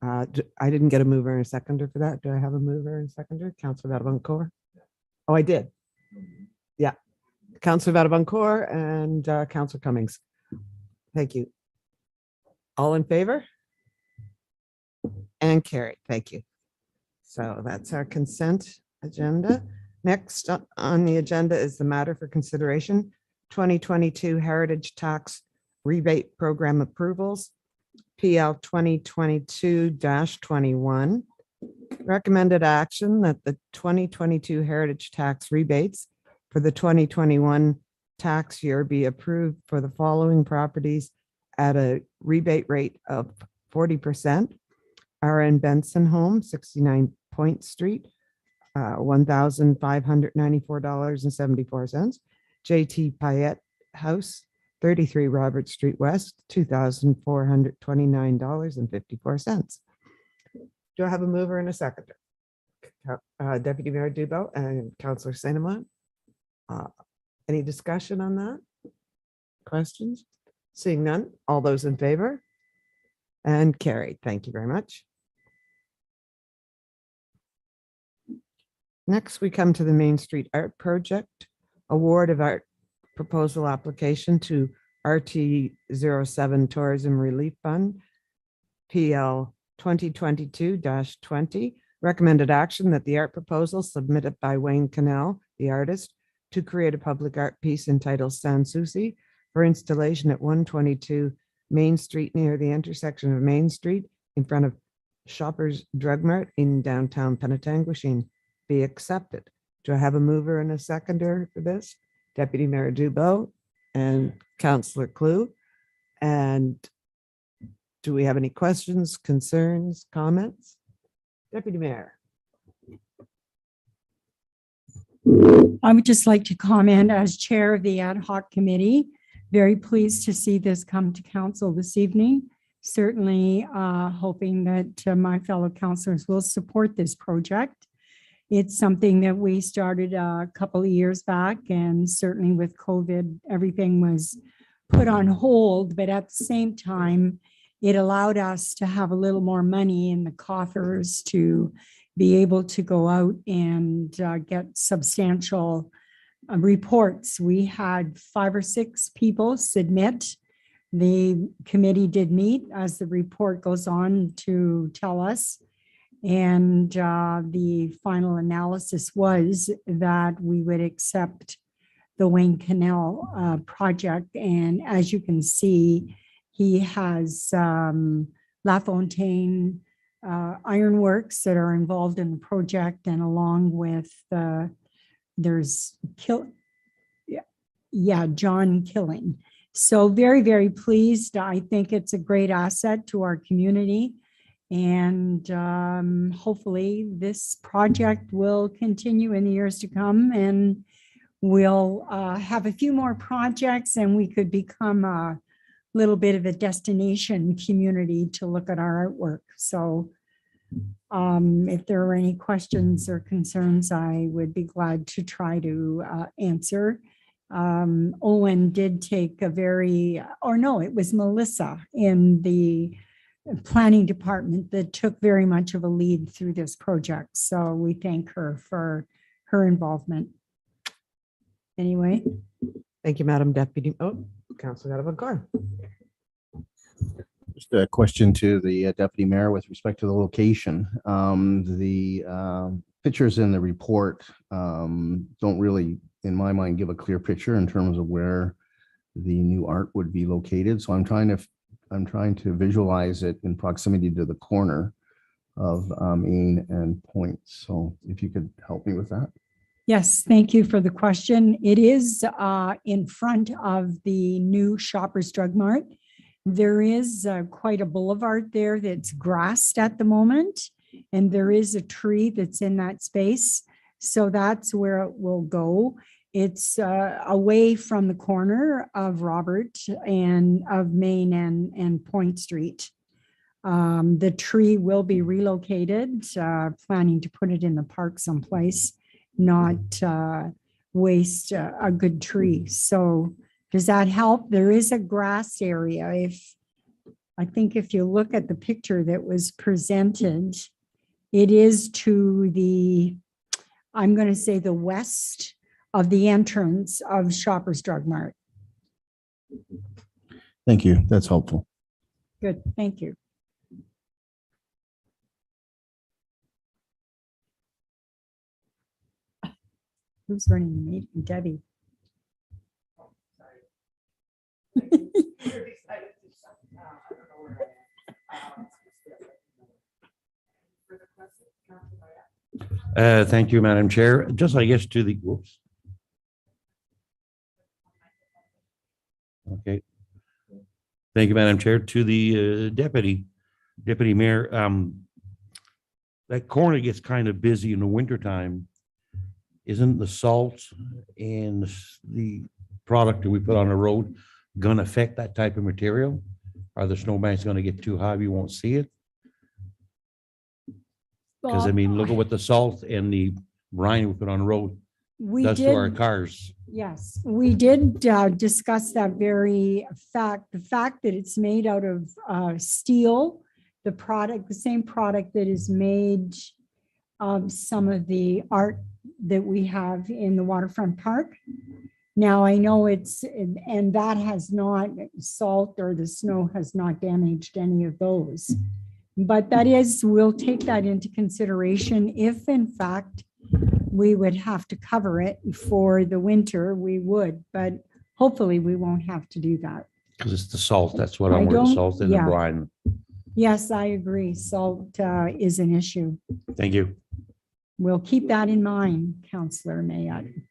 I didn't get a mover and a seconder for that. Do I have a mover and seconder? Councillor Vadavuncourt? Oh, I did. Yeah. Councillor Vadavuncourt and Councillor Cummings. Thank you. All in favor? And carried. Thank you. So that's our consent agenda. Next on the agenda is the matter for consideration, 2022 Heritage Tax Rebate Program Approvals, PL 2022-21. Recommended action that the 2022 Heritage Tax rebates for the 2021 tax year be approved for the following properties at a rebate rate of 40%. RN Benson Home, 69 Point Street, $1,594.74. JT Payette House, 33 Robert Street West, $2,429.54. Do I have a mover and a seconder? Deputy Mayor Dubo and Councillor Saint Amand. Any discussion on that? Questions? Seeing none, all those in favor? And carried. Thank you very much. Next, we come to the Main Street Art Project, award of art proposal application to RT07 Tourism Relief Fund, PL 2022-20. Recommended action that the art proposal submitted by Wayne Cannell, the artist, to create a public art piece entitled San Souci for installation at 122 Main Street near the intersection of Main Street in front of Shoppers Drug Mart in downtown Penatang be accepted. Do I have a mover and a seconder for this? Deputy Mayor Dubo and Councillor Clue. And do we have any questions, concerns, comments? Deputy Mayor. I would just like to comment as chair of the ad hoc committee. Very pleased to see this come to council this evening. Certainly hoping that my fellow councillors will support this project. It's something that we started a couple of years back, and certainly with COVID, everything was put on hold. But at the same time, it allowed us to have a little more money in the coffers to be able to go out and get substantial reports. We had 5 or 6 people submit. The committee did meet, as the report goes on to tell us. And the final analysis was that we would accept the Wayne Cannell project. And as you can see, he has LaFontaine Ironworks that are involved in the project, and along with there's John Killing. So very, very pleased. I think it's a great asset to our community. And hopefully this project will continue in the years to come, and we'll have a few more projects, and we could become a little bit of a destination community to look at our artwork. So if there are any questions or concerns, I would be glad to try to answer. Owen did take a it was Melissa in the planning department that took very much of a lead through this project. So we thank her for her involvement. Anyway, Thank you, Madam Deputy. Oh, Councilor Gatavagor. Just a question to the deputy mayor with respect to the location. The pictures in the report don't really, in my mind, give a clear picture in terms of where the new art would be located. So I'm trying to visualize it in proximity to the corner of Main and Point. So if you could help me with that. yes, thank you for the question. It is in front of the new Shoppers Drug Mart. There is quite a boulevard there that's grassed at the moment, and there is a tree that's in that space. So that's where it will go. It's away from the corner of Robert and of Main and Point Street. The tree will be relocated, planning to put it in the park someplace, not waste a good tree. So does that help? There is a grass area. I think if you look at the picture that was presented, it is to the, I'm going to say the west of the entrance of Shoppers Drug Mart. Thank you. That's helpful. Good, thank you. Who's running the meeting? Debbie. Thank you, Madam Chair. Just, I guess, to the, whoops. Okay. Thank you, Madam Chair. To the deputy mayor, that corner gets kind of busy in the wintertime. Isn't the salt and the product that we put on the road going to affect that type of material? Are the snowbanks going to get too high? We won't see it? Because I mean, look at what the salt and the brine we put on the road does to our cars. Yes, we did discuss that very fact. The fact that it's made out of steel, the same product that is made of some of the art that we have in the waterfront park. Now I know and that has not, salt or the snow has not damaged any of those. But we'll take that into consideration. If in fact we would have to cover it for the winter, we would, but hopefully we won't have to do that. Because it's the salt. That's what I'm worried, the salt and the brine. Yes, I agree. Salt is an issue. Thank you. We'll keep that in mind, Councillor Mayotte.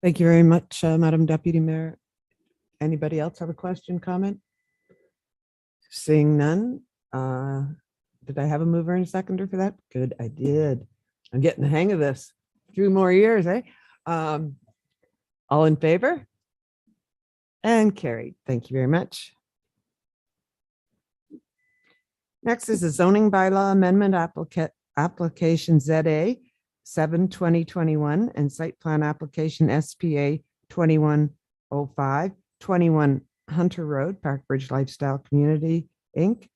Thank you very much, Madam Deputy Mayor. Anybody else have a question, comment? Seeing none. Did I have a mover and a seconder for that? Good, I did. I'm getting the hang of this. 2 more years, eh? All in favor? And carried. Thank you very much. Next is the zoning bylaw amendment application ZA 7/2021 and site plan application SPA 2105, 21 Hunter Road, Parkbridge Lifestyle Community, Inc.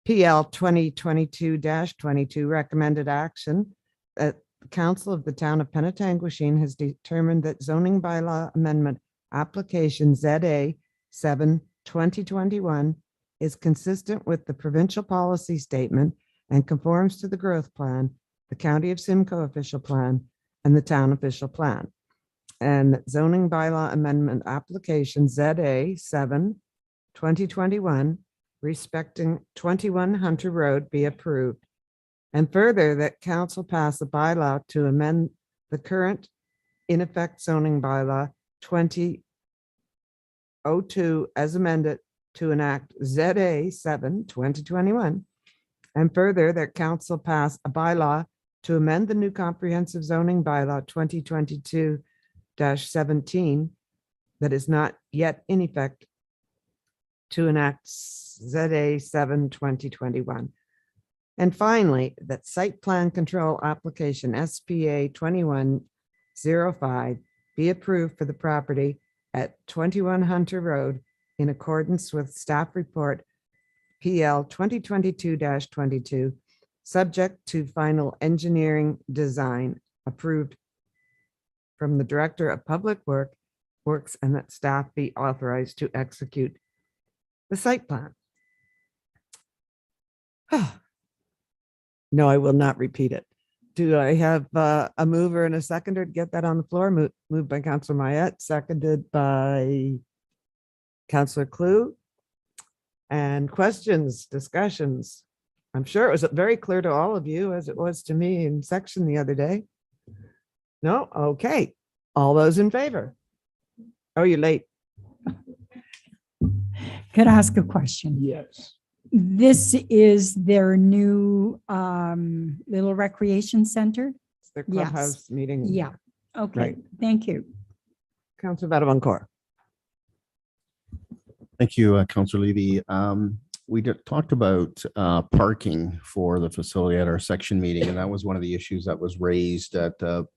PL 2022-22 recommended action that the Council of the Town of Penatang has determined that zoning bylaw amendment application ZA 7/2021 is consistent with the provincial policy statement and conforms to the growth plan, the County of Simcoe official plan, and the town official plan. And zoning bylaw amendment application ZA 7/2021 respecting 21 Hunter Road be approved. And further, that council pass a bylaw to amend the current in effect zoning bylaw 2002 as amended to enact ZA 7/2021. And further, that council pass a bylaw to amend the new comprehensive zoning bylaw 2022-17 that is not yet in effect to enact ZA 7/2021. And finally, that site plan control application SPA 21 2025 be approved for the property at 21 Hunter Road in accordance with staff report PL 2022-22, subject to final engineering design approved from the Director of Public Works, and that staff be authorized to execute the site plan. No, I will not repeat it. Do I have a mover and a seconder to get that on the floor? Moved by Councillor Mayette, seconded by Councillor Clue. And questions, discussions. I'm sure it was very clear to all of you as it was to me in section the other day. No? Okay. All those in favor? Oh, you're late. Could I ask a question? Yes. This is their new little recreation center? It's their Yes. clubhouse meeting. Yeah. Okay, Right. thank you. Councillor Vadavantcor. Thank you, Councillor Levy. We talked about parking for the facility at our section meeting, and that was one of the issues that was raised at the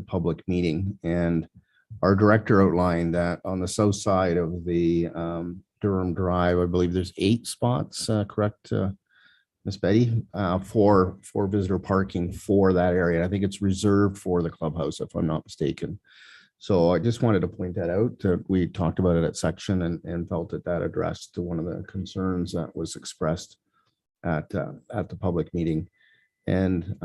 public meeting. And our director outlined that on the south side of the Durham Drive, I believe there's 8 spots, correct, Miss Betty, for visitor parking for that area. I think it's reserved for the clubhouse, if I'm not mistaken. So I just wanted to point that out. We talked about it at section and felt that addressed to one of the concerns that was expressed at the public meeting. And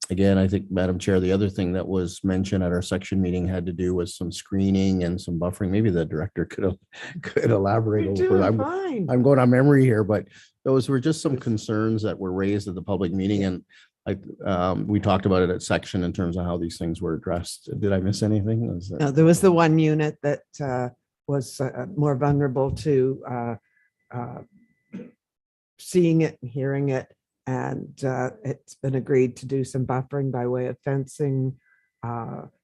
again, I think, Madam Chair, the other thing that was mentioned at our section meeting had to do with some screening and some buffering. Maybe the director could elaborate a little bit. Fine. I'm going on memory here, but those were just some concerns that were raised at the public meeting, and we talked about it at section in terms of how these things were addressed. Did I miss anything? No, there was the one unit that was more vulnerable to seeing it and hearing it. And it's been agreed to do some buffering by way of fencing,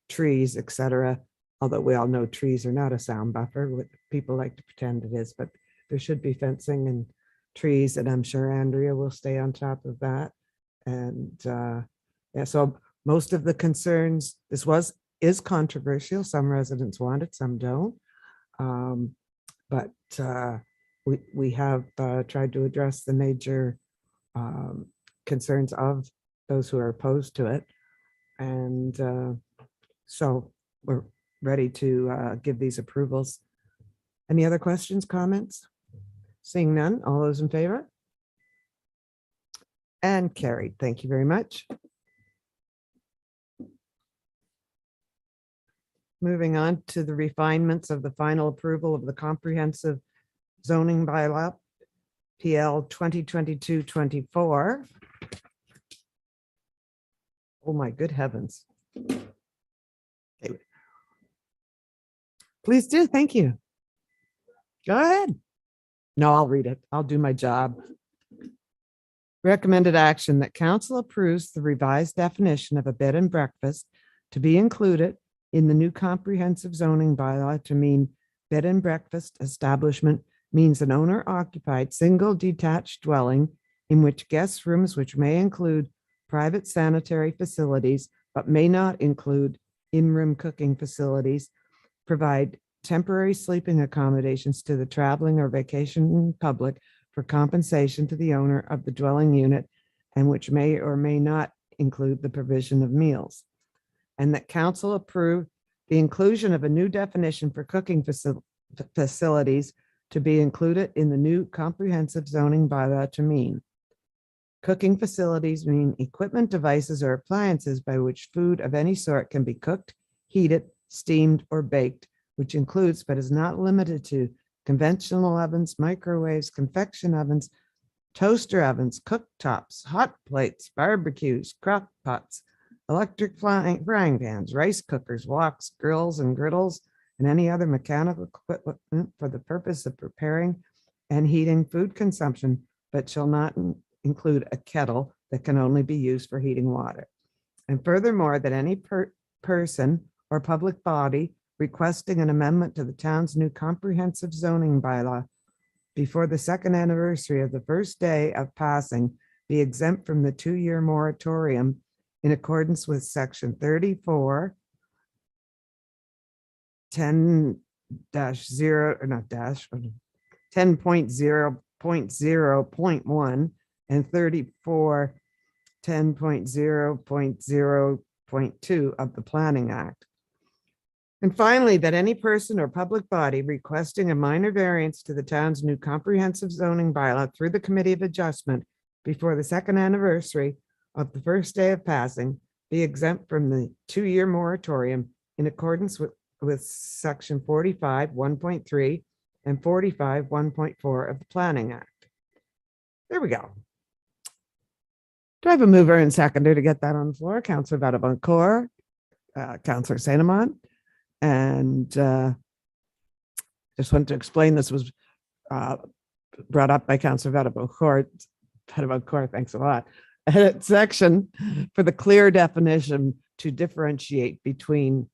trees, etc. Although we all know trees are not a sound buffer. People like to pretend it is, but there should be fencing and trees. And I'm sure Andrea will stay on top of that. And yeah, so most of the concerns, is controversial. Some residents want it, some don't. But we have tried to address the major concerns of those who are opposed to it. And so we're ready to give these approvals. Any other questions, comments? Seeing none, all those in favor? And carried. Thank you very much. Moving on to the refinements of the final approval of the comprehensive zoning bylaw, PL 2022-24. Oh my good heavens. Okay. Please do. Thank you. Go ahead. No, I'll read it. I'll do my job. Recommended action that council approves the revised definition of a bed and breakfast to be included in the new comprehensive zoning bylaw to mean bed and breakfast establishment means an owner occupied single detached dwelling in which guest rooms, which may include private sanitary facilities, but may not include in-room cooking facilities, provide temporary sleeping accommodations to the traveling or vacation public for compensation to the owner of the dwelling unit, and which may or may not include the provision of meals. And that council approve the inclusion of a new definition for cooking facilities to be included in the new comprehensive zoning bylaw to mean cooking facilities mean equipment, devices, or appliances by which food of any sort can be cooked, heated, steamed, or baked, which includes but is not limited to conventional ovens, microwaves, convection ovens, toaster ovens, cooktops, hot plates, barbecues, crock pots, electric frying pans, rice cookers, woks, grills, and griddles, and any other mechanical equipment for the purpose of preparing and heating food consumption, but shall not include a kettle that can only be used for heating water. And furthermore, that any person or public body requesting an amendment to the town's new comprehensive zoning bylaw before the second anniversary of the first day of passing be exempt from the 2-year moratorium in accordance with section 34 10 dash zero, or not dash, 10.0.0.1 and 34 10.0.0.2 of the Planning Act. And finally, that any person or public body requesting a minor variance to the town's new comprehensive zoning bylaw through the Committee of Adjustment before the second anniversary of the first day of passing be exempt from the 2-year moratorium in accordance with section 45, 1.3 and 45, 1.4 of the Planning Act. There we go. Do I have a mover and seconder to get that on the floor? Councillor Vadaboncourt, Councillor Saint Amand, and just wanted to explain this was brought up by Councillor Vadaboncourt. Thanks a lot. Section for the clear definition to differentiate between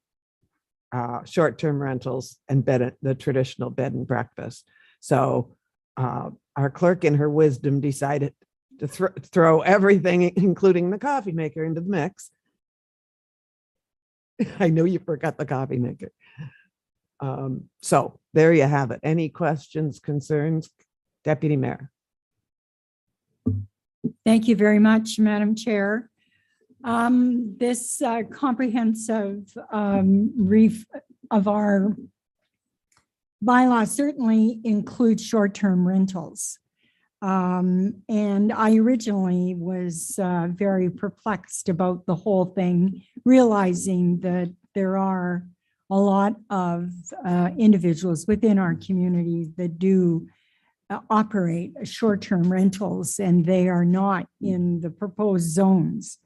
short-term rentals and the traditional bed and breakfast. So our clerk in her wisdom decided to throw everything, including the coffee maker, into the mix. I know you forgot the coffee maker. So there you have it. Any questions, concerns? Deputy Mayor. Thank you very much, Madam Chair. This comprehensive brief of our bylaw certainly includes short-term rentals. And I originally was very perplexed about the whole thing, realizing that there are a lot of individuals within our community that do operate short-term rentals, and they are not in the proposed zones.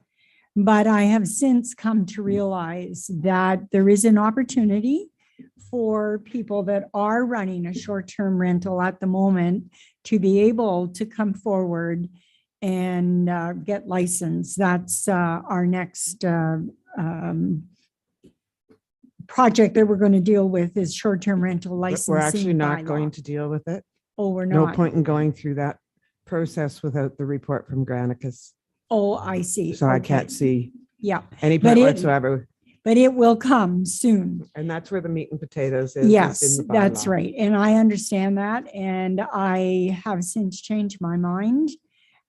But I have since come to realize that there is an opportunity for people that are running a short-term rental at the moment to be able to come forward and get licensed. That's our next project that we're going to deal with is short-term rental licensing. We're actually not bylaw. going to deal with it. Oh, we're No not. point in going through that process without the report from Granicus. Oh, I see. So I Okay. can't see Yeah, any But point it- whatsoever. but it will come soon. And that's where the meat and potatoes is. Yes, in the that's bylaw. right. And I understand that. And I have since changed my mind,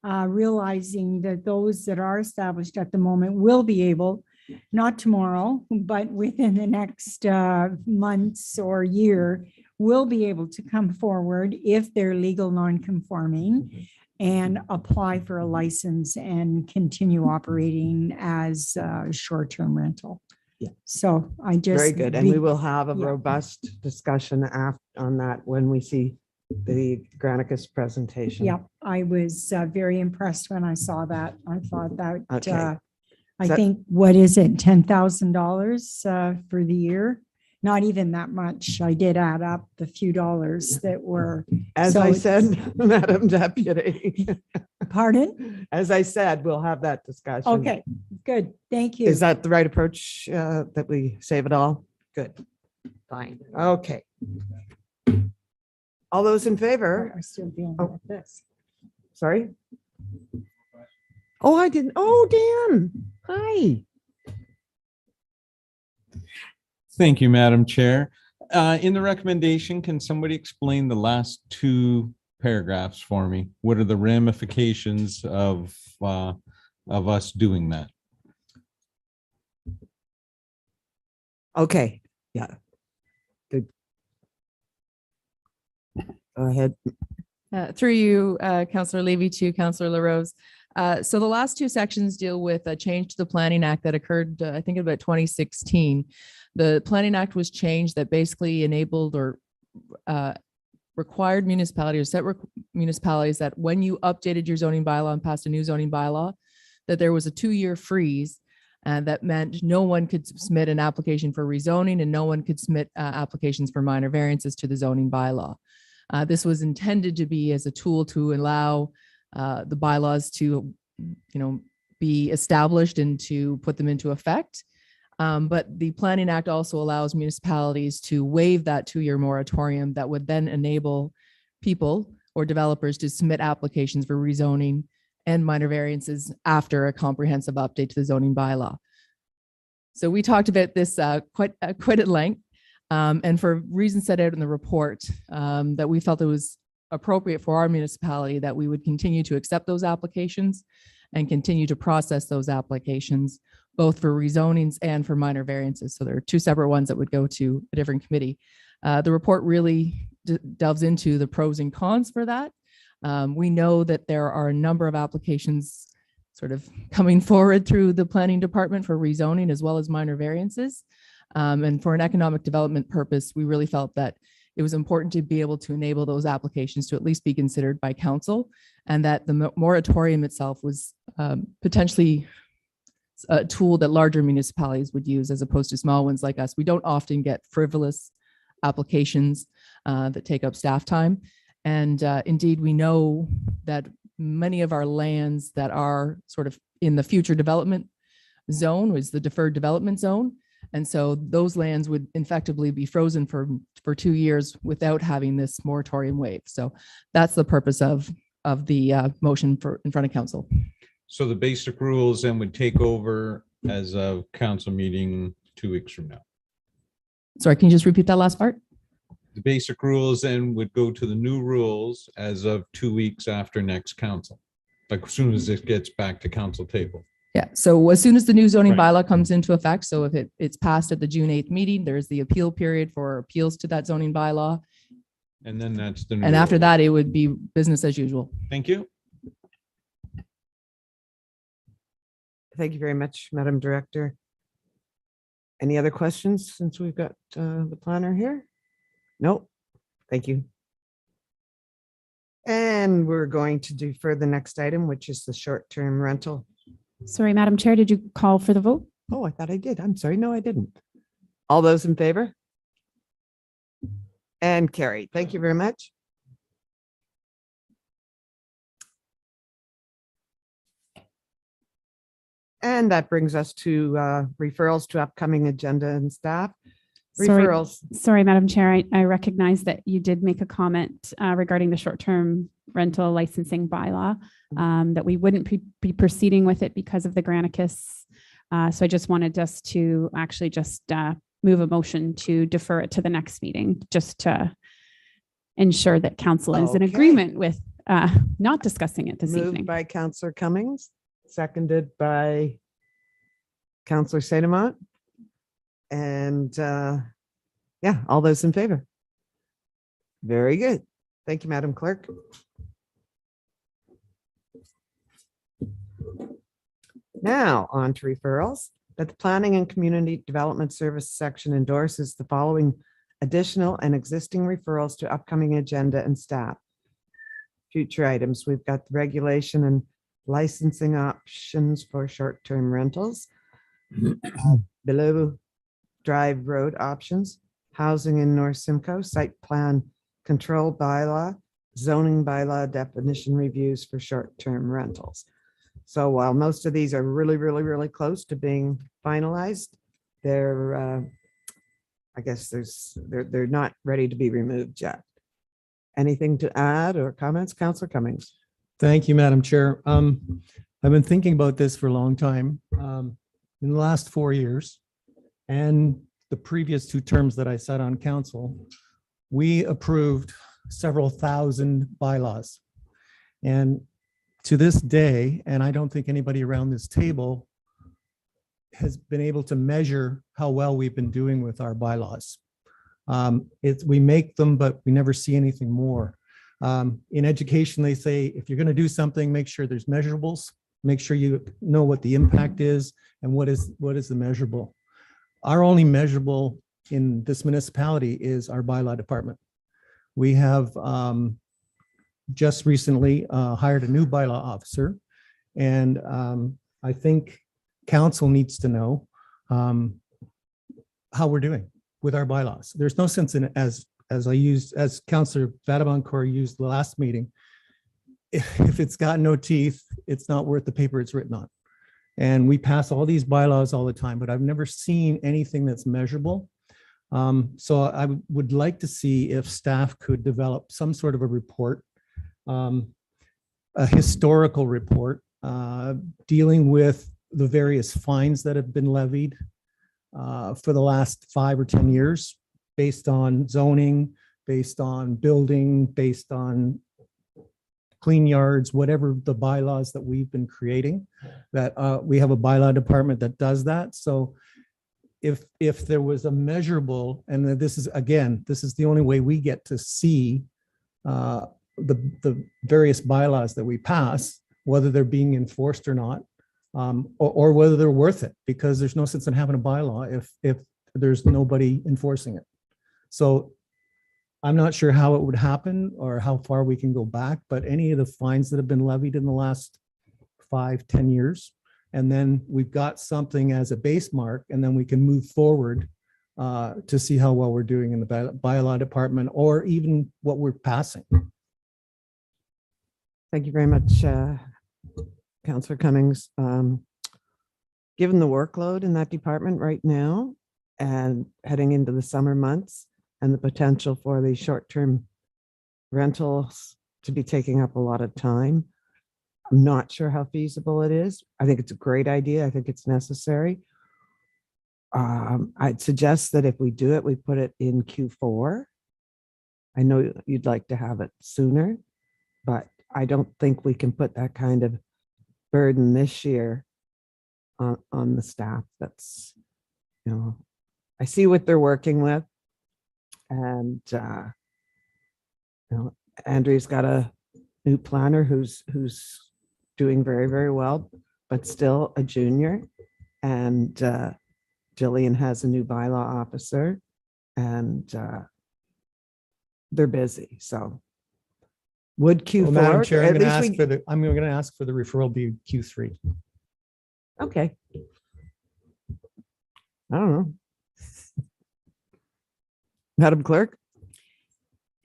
realizing that those that are established at the moment will be able, not tomorrow, but within the next months or year, will be able to come forward if they're legal non-conforming and apply for a license and continue operating as a short-term rental. Yeah. So I just. Very good. And we will have a yeah. robust discussion on that when we see the Granicus presentation. Yep, I was very impressed when I saw that. I thought that, Okay. I So- think, what is it, $10,000 for the year? Not even that much. I did add up the few dollars that were, As So I it's- said, Madam Deputy, pardon? as I said, we'll have that discussion. Okay, good, thank you. Is that the right approach, that we save it all? Good. Fine. Okay. All those in favor? I'm still dealing Oh. with this. Sorry? Oh, I didn't. Oh, Dan. Hi. Thank you, Madam Chair. In the recommendation, can somebody explain the last 2 paragraphs for me? What are the ramifications of us doing that? Okay. Yeah. Good. Go ahead. Through you, Councillor Levy to Councillor LaRose. So the last 2 sections deal with a change to the Planning Act that occurred, I think, about 2016. The Planning Act was changed that basically enabled or required municipalities, or set municipalities that when you updated your zoning bylaw and passed a new zoning bylaw, that there was a 2-year freeze. And that meant no one could submit an application for rezoning and no one could submit applications for minor variances to the zoning bylaw. This was intended to be as a tool to allow the bylaws to, be established and to put them into effect. But the Planning Act also allows municipalities to waive that 2-year moratorium that would then enable people or developers to submit applications for rezoning and minor variances after a comprehensive update to the zoning bylaw. So we talked about this quite at length. And for reasons set out in the report, that we felt it was appropriate for our municipality that we would continue to accept those applications and continue to process those applications, both for rezonings and for minor variances. So there are two separate ones that would go to a different committee. The report really delves into the pros and cons for that. We know that there are a number of applications sort of coming forward through the planning department for rezoning as well as minor variances. And for an economic development purpose, we really felt that it was important to be able to enable those applications to at least be considered by council, and that the moratorium itself was potentially a tool that larger municipalities would use as opposed to small ones like us. We don't often get frivolous applications that take up staff time. And indeed, we know that many of our lands that are sort of in the future development zone was the deferred development zone. And so those lands would effectively be frozen for 2 years without having this moratorium waived. So that's the purpose of the motion for in front of council. So the basic rules then would take over as a council meeting 2 weeks from now. Sorry, can you just repeat that last part? The basic rules then would go to the new rules as of 2 weeks after next council, like as soon as it gets back to council table. Yeah, so as soon as the new zoning Right. bylaw comes into effect, so if it's passed at the June 8th meeting, there's the appeal period for appeals to that zoning bylaw. And then that's the. new And after rules. that, it would be business as usual. Thank you. Thank you very much, Madam Director. Any other questions since we've got the planner here? Nope. Thank you. And we're going to defer the next item, which is the short-term rental. Sorry, Madam Chair, did you call for the vote? Oh, I thought I did. I'm sorry. No, I didn't. All those in favor? And carried. Thank you very much. And that brings us to referrals to upcoming agenda and staff. Sorry. Referrals. Sorry, Madam Chair, I recognize that you did make a comment regarding the short-term rental licensing bylaw, that we wouldn't be proceeding with it because of the Granicus. So I just wanted us to actually just move a motion to defer it to the next meeting, just to ensure that council is in Okay. agreement with not discussing it this Moved evening. by Councillor Cummings, seconded by Councillor Sainamont. And yeah, all those in favor? Very good. Thank you, Madam Clerk. Now on to referrals. That the Planning and Community Development Service section endorses the following additional and existing referrals to upcoming agenda and staff. Future items, we've got the regulation and licensing options for short-term rentals. Below Drive Road options, housing in North Simcoe, site plan control bylaw, zoning bylaw definition reviews for short-term rentals. So while most of these are really close to being finalized, they're, I guess they're not ready to be removed yet. Anything to add or comments, Councillor Cummings? Thank you, Madam Chair. I've been thinking about this for a long time. In the last 4 years and the previous 2 terms that I sat on council, we approved several thousand bylaws. And to this day, and I don't think anybody around this table has been able to measure how well we've been doing with our bylaws. We make them, but we never see anything more. In education, they say, if you're going to do something, make sure there's measurables, make sure you know what the impact is and what is the measurable. Our only measurable in this municipality is our bylaw department. We have just recently hired a new bylaw officer, and I think council needs to know how we're doing with our bylaws. There's no sense in it, as Councillor Vatabancourt used the last meeting. If it's got no teeth, it's not worth the paper it's written on. And we pass all these bylaws all the time, but I've never seen anything that's measurable. So I would like to see if staff could develop some sort of a report, a historical report dealing with the various fines that have been levied for the last 5 or 10 years, based on zoning, based on building, based on clean yards, whatever the bylaws that we've been creating, that we have a bylaw department that does that. So if there was a measurable, and this is, again, this is the only way we get to see the various bylaws that we pass, whether they're being enforced or not, or whether they're worth it, because there's no sense in having a bylaw if there's nobody enforcing it. So I'm not sure how it would happen or how far we can go back, but any of the fines that have been levied in the last 5-10 years, and then we've got something as a base mark, and then we can move forward to see how well we're doing in the bylaw department, or even what we're passing. Thank you very much, Councillor Cummings. Given the workload in that department right now and heading into the summer months and the potential for the short-term rentals to be taking up a lot of time, I'm not sure how feasible it is. I think it's a great idea. I think it's necessary. I'd suggest that if we do it, we put it in Q4. I know you'd like to have it sooner, but I don't think we can put that kind of burden this year on the staff. That's, you know, I see what they're working with. And, you know, Andrea's got a new planner who's doing very, very well, but still a junior. And Jillian has a new bylaw officer, and they're busy. So would Q4? Well, Madam Chair, I'm at going to least ask we- for the referral be Q3. Okay. I don't know. Madam Clerk?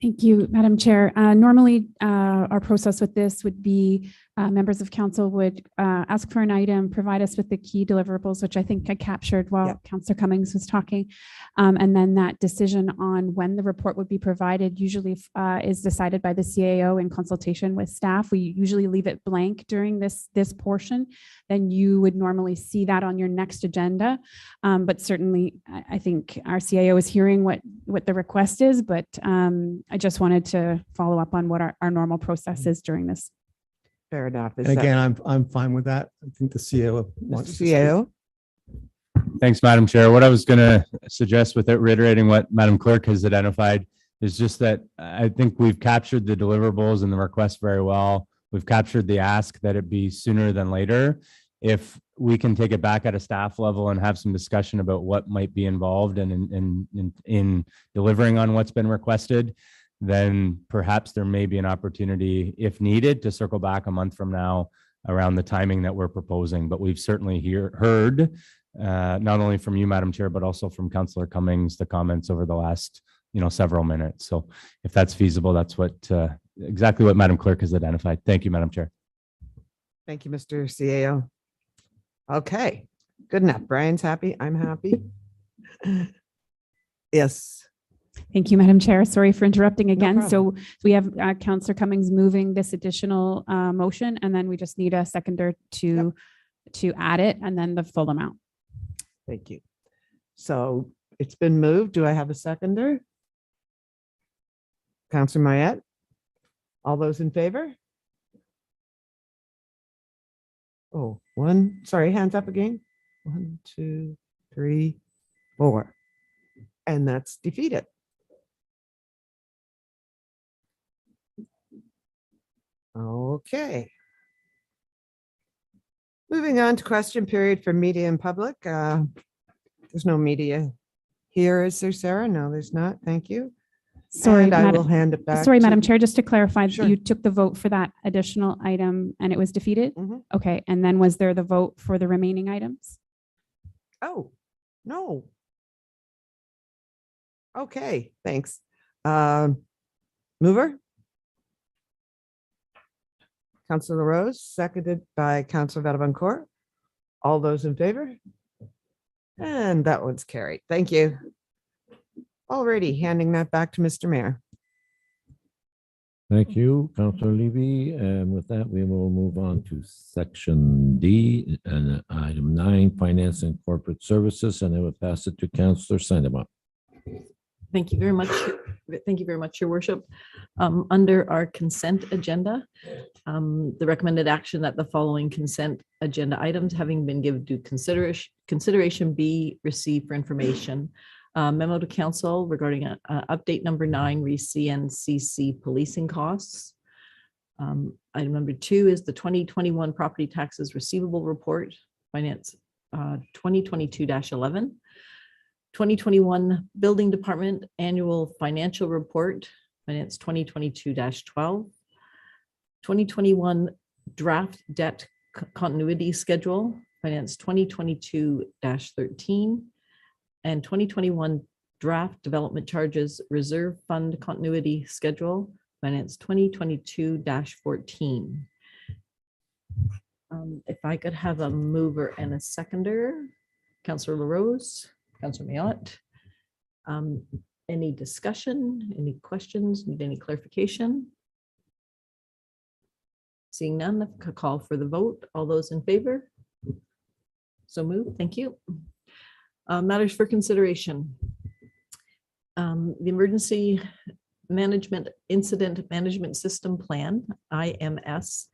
Thank you, Madam Chair. Normally, our process with this would be members of council would ask for an item, provide us with the key deliverables, which I think I captured while Yep. Councillor Cummings was talking. And then that decision on when the report would be provided usually is decided by the CAO in consultation with staff. We usually leave it blank during this portion. Then you would normally see that on your next agenda. But certainly, I think our CAO is hearing what the request is, but I just wanted to follow up on what our normal process is during this. Fair enough. Is And that- again, I'm fine with that. I think the CAO wants to speak. CAO? Thanks, Madam Chair. What I was going to suggest, without reiterating what Madam Clerk has identified, is just that I think we've captured the deliverables and the request very well. We've captured the ask that it be sooner than later. If we can take it back at a staff level and have some discussion about what might be involved in delivering on what's been requested, then perhaps there may be an opportunity, if needed, to circle back a month from now around the timing that we're proposing. But we've certainly heard not only from you, Madam Chair, but also from Councillor Cummings, the comments over the last several minutes. So if that's feasible, that's exactly what Madam Clerk has identified. Thank you, Madam Chair. Thank you, Mr. CAO. Okay, good enough. Brian's happy. I'm happy. Yes. Thank you, Madam Chair. Sorry for interrupting again. problem. So we have Councillor Cummings moving this additional motion, and then we just need a seconder to add it, and then the full amount. Thank you. So it's been moved. Do I have a seconder? Councillor Mayette? All those in favor? Oh, sorry, hands up again. 1, 2, 3, 4. And that's defeated. Okay. Moving on to question period for media and public. There's no media here, is there, Sarah? No, there's not. Thank you. Sorry, And I will hand it back. Sorry, to- Madam Chair, just to clarify, Sure. you took the vote for that additional item and it was defeated? Mhm. Okay, and then was there the vote for the remaining items? Oh, no. Okay, thanks. Mover? Councillor Rose, seconded by Councillor Vatavancourt. All those in favor? And that one's carried. Thank you. Alrighty, handing that back to Mr. Mayor. Thank you, Councillor Levy. And with that, we will move on to section D and item 9, finance and corporate services, and I will pass it to Councillor Sandoval. Thank you very much. Thank you very much, Your Worship. Under our consent agenda, the recommended action that the following consent agenda items having been given due consideration be received for information. Memo to council regarding update number 9, CNCC policing costs. Item number 2 is the 2021 property taxes receivable report, finance 2022-11. 2021 Building Department Annual Financial Report, Finance 2022-12. 2021 Draft Debt Continuity Schedule, Finance 2022-13. And 2021 Draft Development Charges Reserve Fund Continuity Schedule, Finance 2022-14. If I could have a mover and a seconder, Councillor LaRose. Councillor Mayotte. Any discussion, any questions, need any clarification? Seeing none, I could call for the vote. All those in favor? So moved. Thank you. Matters for consideration. The Emergency Management Incident Management System Plan, IMS,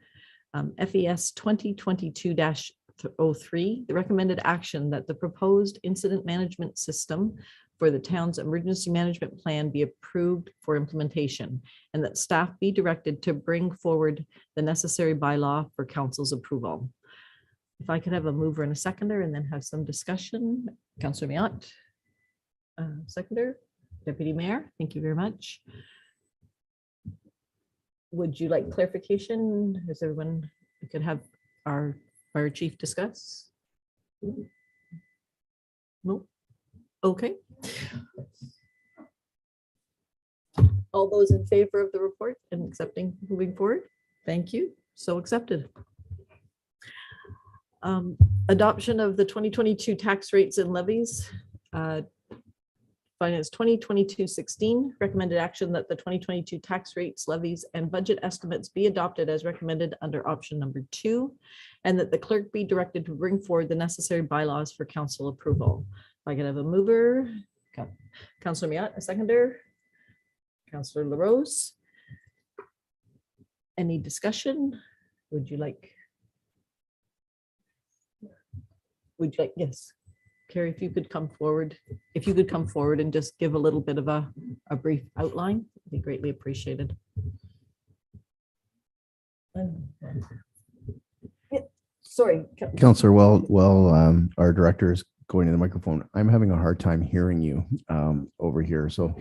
FES 2022-03, the recommended action that the proposed incident management system for the town's emergency management plan be approved for implementation, and that staff be directed to bring forward the necessary bylaw for council's approval. If I could have a mover and a seconder and then have some discussion. Councillor Mayotte. Seconder, Deputy Mayor, thank you very much. Would you like clarification? Is everyone, we could have our fire chief discuss? No? Okay. All those in favor of the report and accepting moving forward? Thank you. So accepted. Adoption of the 2022 tax rates and levies. Finance 2022-16, recommended action that the 2022 tax rates, levies, and budget estimates be adopted as recommended under option number 2, and that the clerk be directed to bring forward the necessary bylaws for council approval. If I could have a mover, Councillor Mayotte, a seconder, Councillor LaRose. Any discussion? Would you like? Yes. Carrie, if you could come forward, and just give a little bit of a brief outline, it'd be greatly appreciated. Sorry. Councillor, our director is going to the microphone. I'm having a hard time hearing you over here. So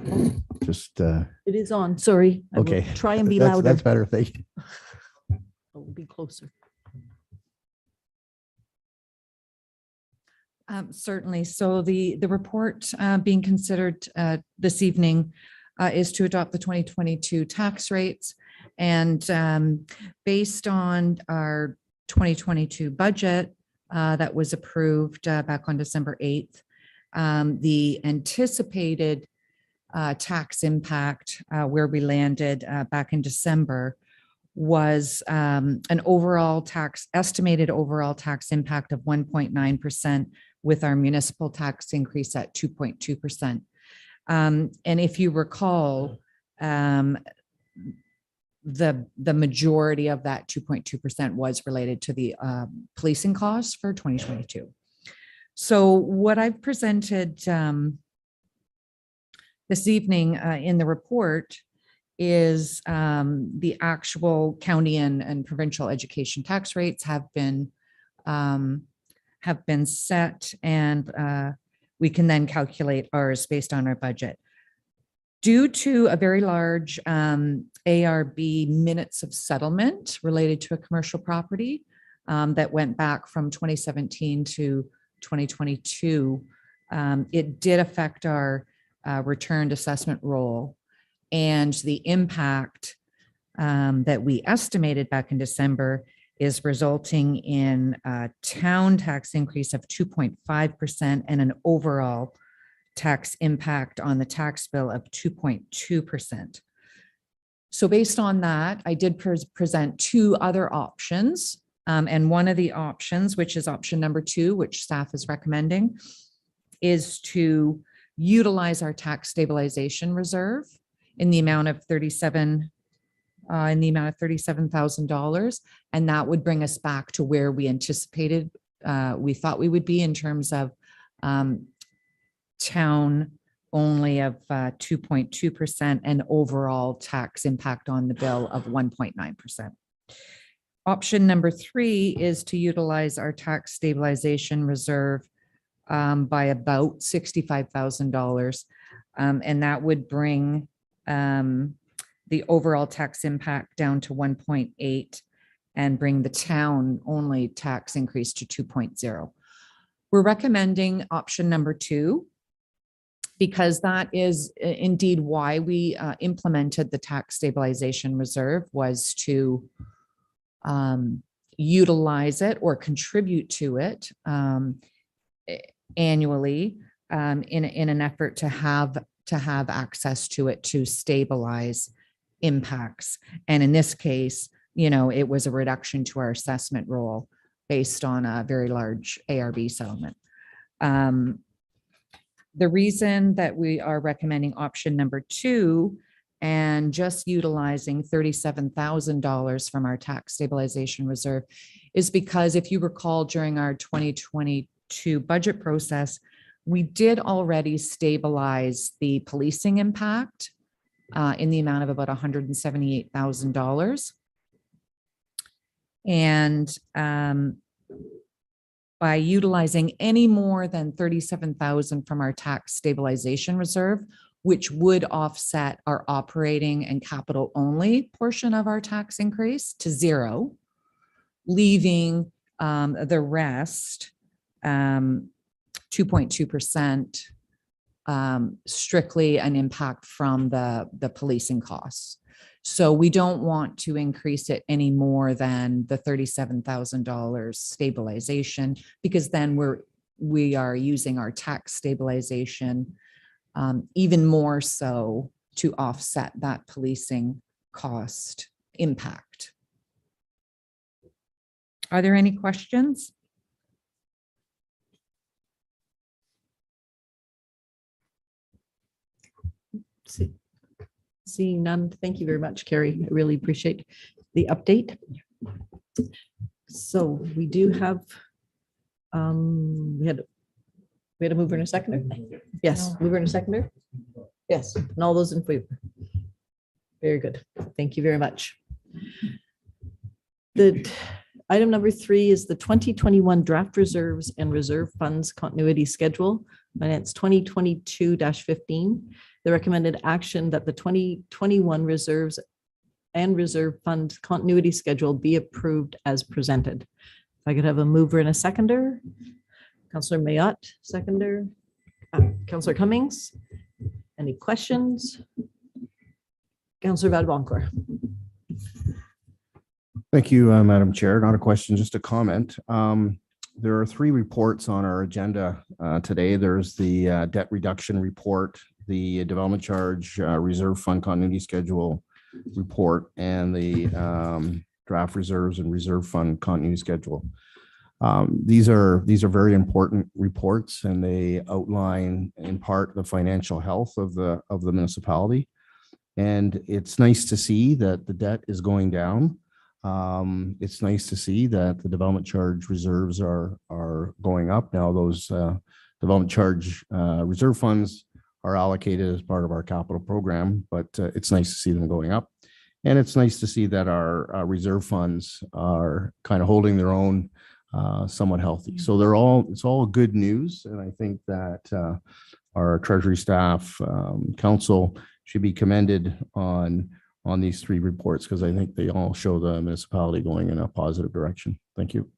just. It is on, sorry. I will Okay. try and be That's- louder. That's better. Thank you. I'll be closer. Certainly. So the report being considered this evening is to adopt the 2022 tax rates. And based on our 2022 budget that was approved back on December 8th, the anticipated tax impact where we landed back in December was an estimated overall tax impact of 1.9%, with our municipal tax increase at 2.2%. And if you recall, the majority of that 2.2% was related to the policing costs for 2022. So what I've presented this evening in the report is the actual county and provincial education tax rates have been set, and we can then calculate ours based on our budget. Due to a very large ARB minutes of settlement related to a commercial property that went back from 2017 to 2022, it did affect our returned assessment roll, and the impact that we estimated back in December is resulting in a town tax increase of 2.5% and an overall tax impact on the tax bill of 2.2%. So based on that, I did present two other options. And one of the options, which is option number 2, which staff is recommending, is to utilize our tax stabilization reserve in the amount of $37,000. And that would bring us back to where we anticipated, we thought we would be in terms of town only of 2.2% and overall tax impact on the bill of 1.9%. Option number 3 is to utilize our tax stabilization reserve by about $65,000. And that would bring the overall tax impact down to 1.8 and bring the town only tax increase to 2.0. We're recommending option number 2 because that is indeed why we implemented the tax stabilization reserve, was to utilize it or contribute to it annually in an effort to have access to it to stabilize impacts. And in this case, it was a reduction to our assessment roll based on a very large ARB settlement. The reason that we are recommending option number 2 and just utilizing $37,000 from our tax stabilization reserve is because, if you recall, during our 2022 budget process, we did already stabilize the policing impact in the amount of about $178,000. And by utilizing any more than $37,000 from our tax stabilization reserve, which would offset our operating and capital only portion of our tax increase to 0, leaving the rest 2.2% strictly an impact from the policing costs. So we don't want to increase it any more than the $37,000 stabilization, because then we are using our tax stabilization even more so to offset that policing cost impact. Are there any questions? Seeing none, thank you very much, Carrie. I really appreciate the update. So we do have, we had a mover and a seconder? Yes, mover and a seconder? Yes, and all those in favor? Very good. Thank you very much. The item number 3 is the 2021 draft reserves and reserve funds continuity schedule. Finance 2022-15. The recommended action that the 2021 reserves and reserve fund continuity schedule be approved as presented. If I could have a mover and a seconder. Councillor Mayotte, seconder. Councillor Cummings. Any questions? Councillor Vadeboncourt. Thank you, Madam Chair. Not a question, just a comment. There are 3 reports on our agenda today. There's the debt reduction report, the development charge reserve fund continuity schedule report, and the draft reserves and reserve fund continuity schedule. These are very important reports, and they outline in part the financial health of the municipality. And it's nice to see that the debt is going down. It's nice to see that the development charge reserves are going up. Now those development charge reserve funds are allocated as part of our capital program, but it's nice to see them going up. And it's nice to see that our reserve funds are kind of holding their own, somewhat healthy. So it's all good news. And I think that our treasury staff, council should be commended on these 3 reports, because I think they all show the municipality going in a positive direction. Thank you.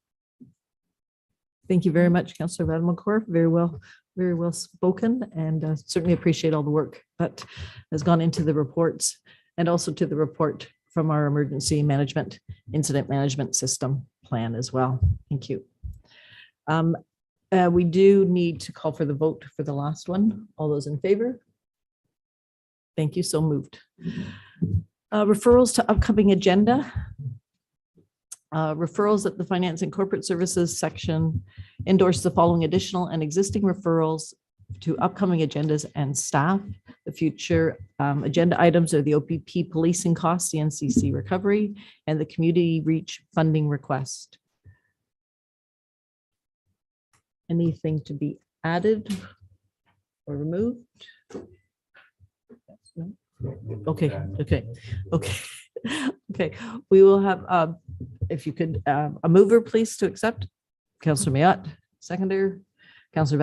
Thank you very much, Councillor Vadeboncourt. Very well spoken, and certainly appreciate all the work that has gone into the reports, and also to the report from our emergency management incident management system plan as well. Thank you. We do need to call for the vote for the last one. All those in favor? Thank you. So moved. Referrals to upcoming agenda. Referrals at the Finance and Corporate Services section endorse the following additional and existing referrals to upcoming agendas and staff. The future agenda items are the OPP policing costs, the NCC recovery, and the community reach funding request. Anything to be added or removed? No? Okay. Okay. We will have, if you could, a mover, please, to accept. Councillor Mayat, seconder. Councillor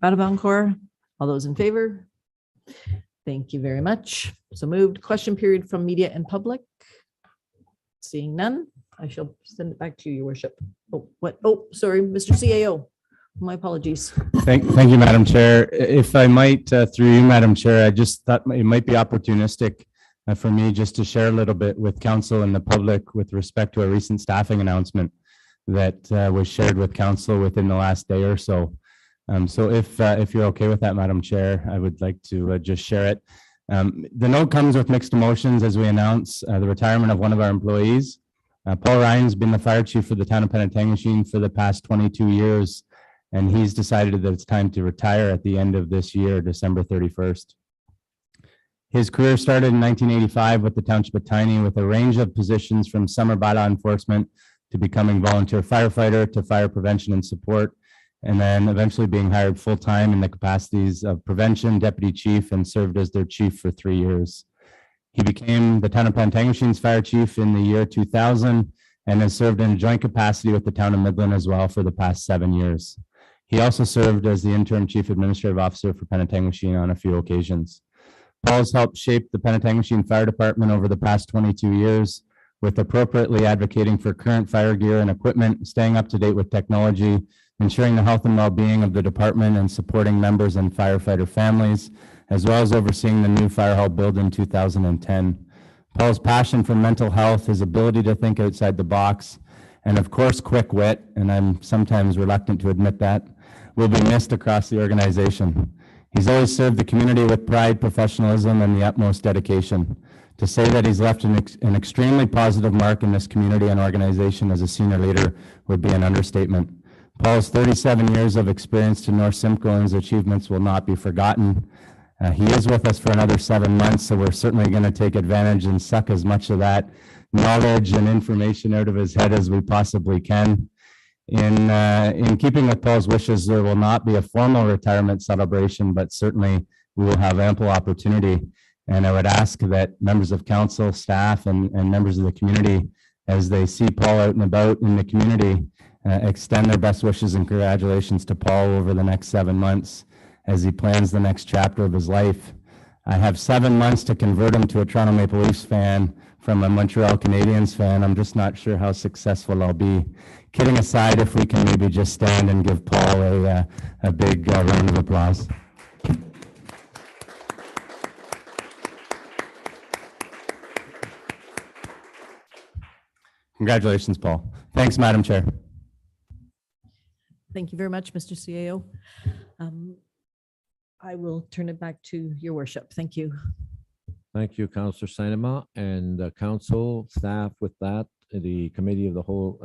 Vadavancore. All those in favor? Thank you very much. So moved. Question period from media and public. Seeing none, I shall send it back to you, Your Worship. Oh, what? Oh, sorry, Mr. CAO. My apologies. Thank you, Madam Chair. If I might, through you, Madam Chair, I just thought it might be opportunistic for me just to share a little bit with council and the public with respect to a recent staffing announcement that was shared with council within the last day or so. So if you're okay with that, Madam Chair, I would like to just share it. The note comes with mixed emotions as we announce the retirement of one of our employees. Paul Ryan's been the fire chief for the town of Penatang for the past 22 years, and he's decided that it's time to retire at the end of this year, December 31st. His career started in 1985 with the Township of Tiny with a range of positions from summer bylaw enforcement to becoming volunteer firefighter to fire prevention and support, and then eventually being hired full-time in the capacities of prevention, deputy chief, and served as their chief for 3 years. He became the town of Penatang fire chief in the year 2000 and has served in a joint capacity with the town of Midland as well for the past 7 years. He also served as the interim chief administrative officer for Penatang on a few occasions. Paul's helped shape the Penatang Fire Department over the past 22 years with appropriately advocating for current fire gear and equipment, staying up to date with technology, ensuring the health and well-being of the department and supporting members and firefighter families, as well as overseeing the new fire hall build in 2010. Paul's passion for mental health, his ability to think outside the box, and of course, quick wit, and I'm sometimes reluctant to admit that, will be missed across the organization. He's always served the community with pride, professionalism, and the utmost dedication. To say that he's left an extremely positive mark in this community and organization as a senior leader would be an understatement. Paul's 37 years of experience to North Simcoe and his achievements will not be forgotten. He is with us for another 7 months, so we're certainly going to take advantage and suck as much of that knowledge and information out of his head as we possibly can. In keeping with Paul's wishes, there will not be a formal retirement celebration, but certainly we will have ample opportunity. And I would ask that members of council, staff, and members of the community, as they see Paul out and about in the community, extend their best wishes and congratulations to Paul over the next 7 months as he plans the next chapter of his life. I have 7 months to convert him to a Toronto Maple Leafs fan from a Montreal Canadiens fan. I'm just not sure how successful I'll be. Kidding aside, if we can maybe just stand and give Paul a big round of applause. Congratulations, Paul. Thanks, Madam Chair. Thank you very much, Mr. CAO. I will turn it back to Your Worship. Thank you. Thank you, Councillor Sinema, and council staff. With that, the committee of the whole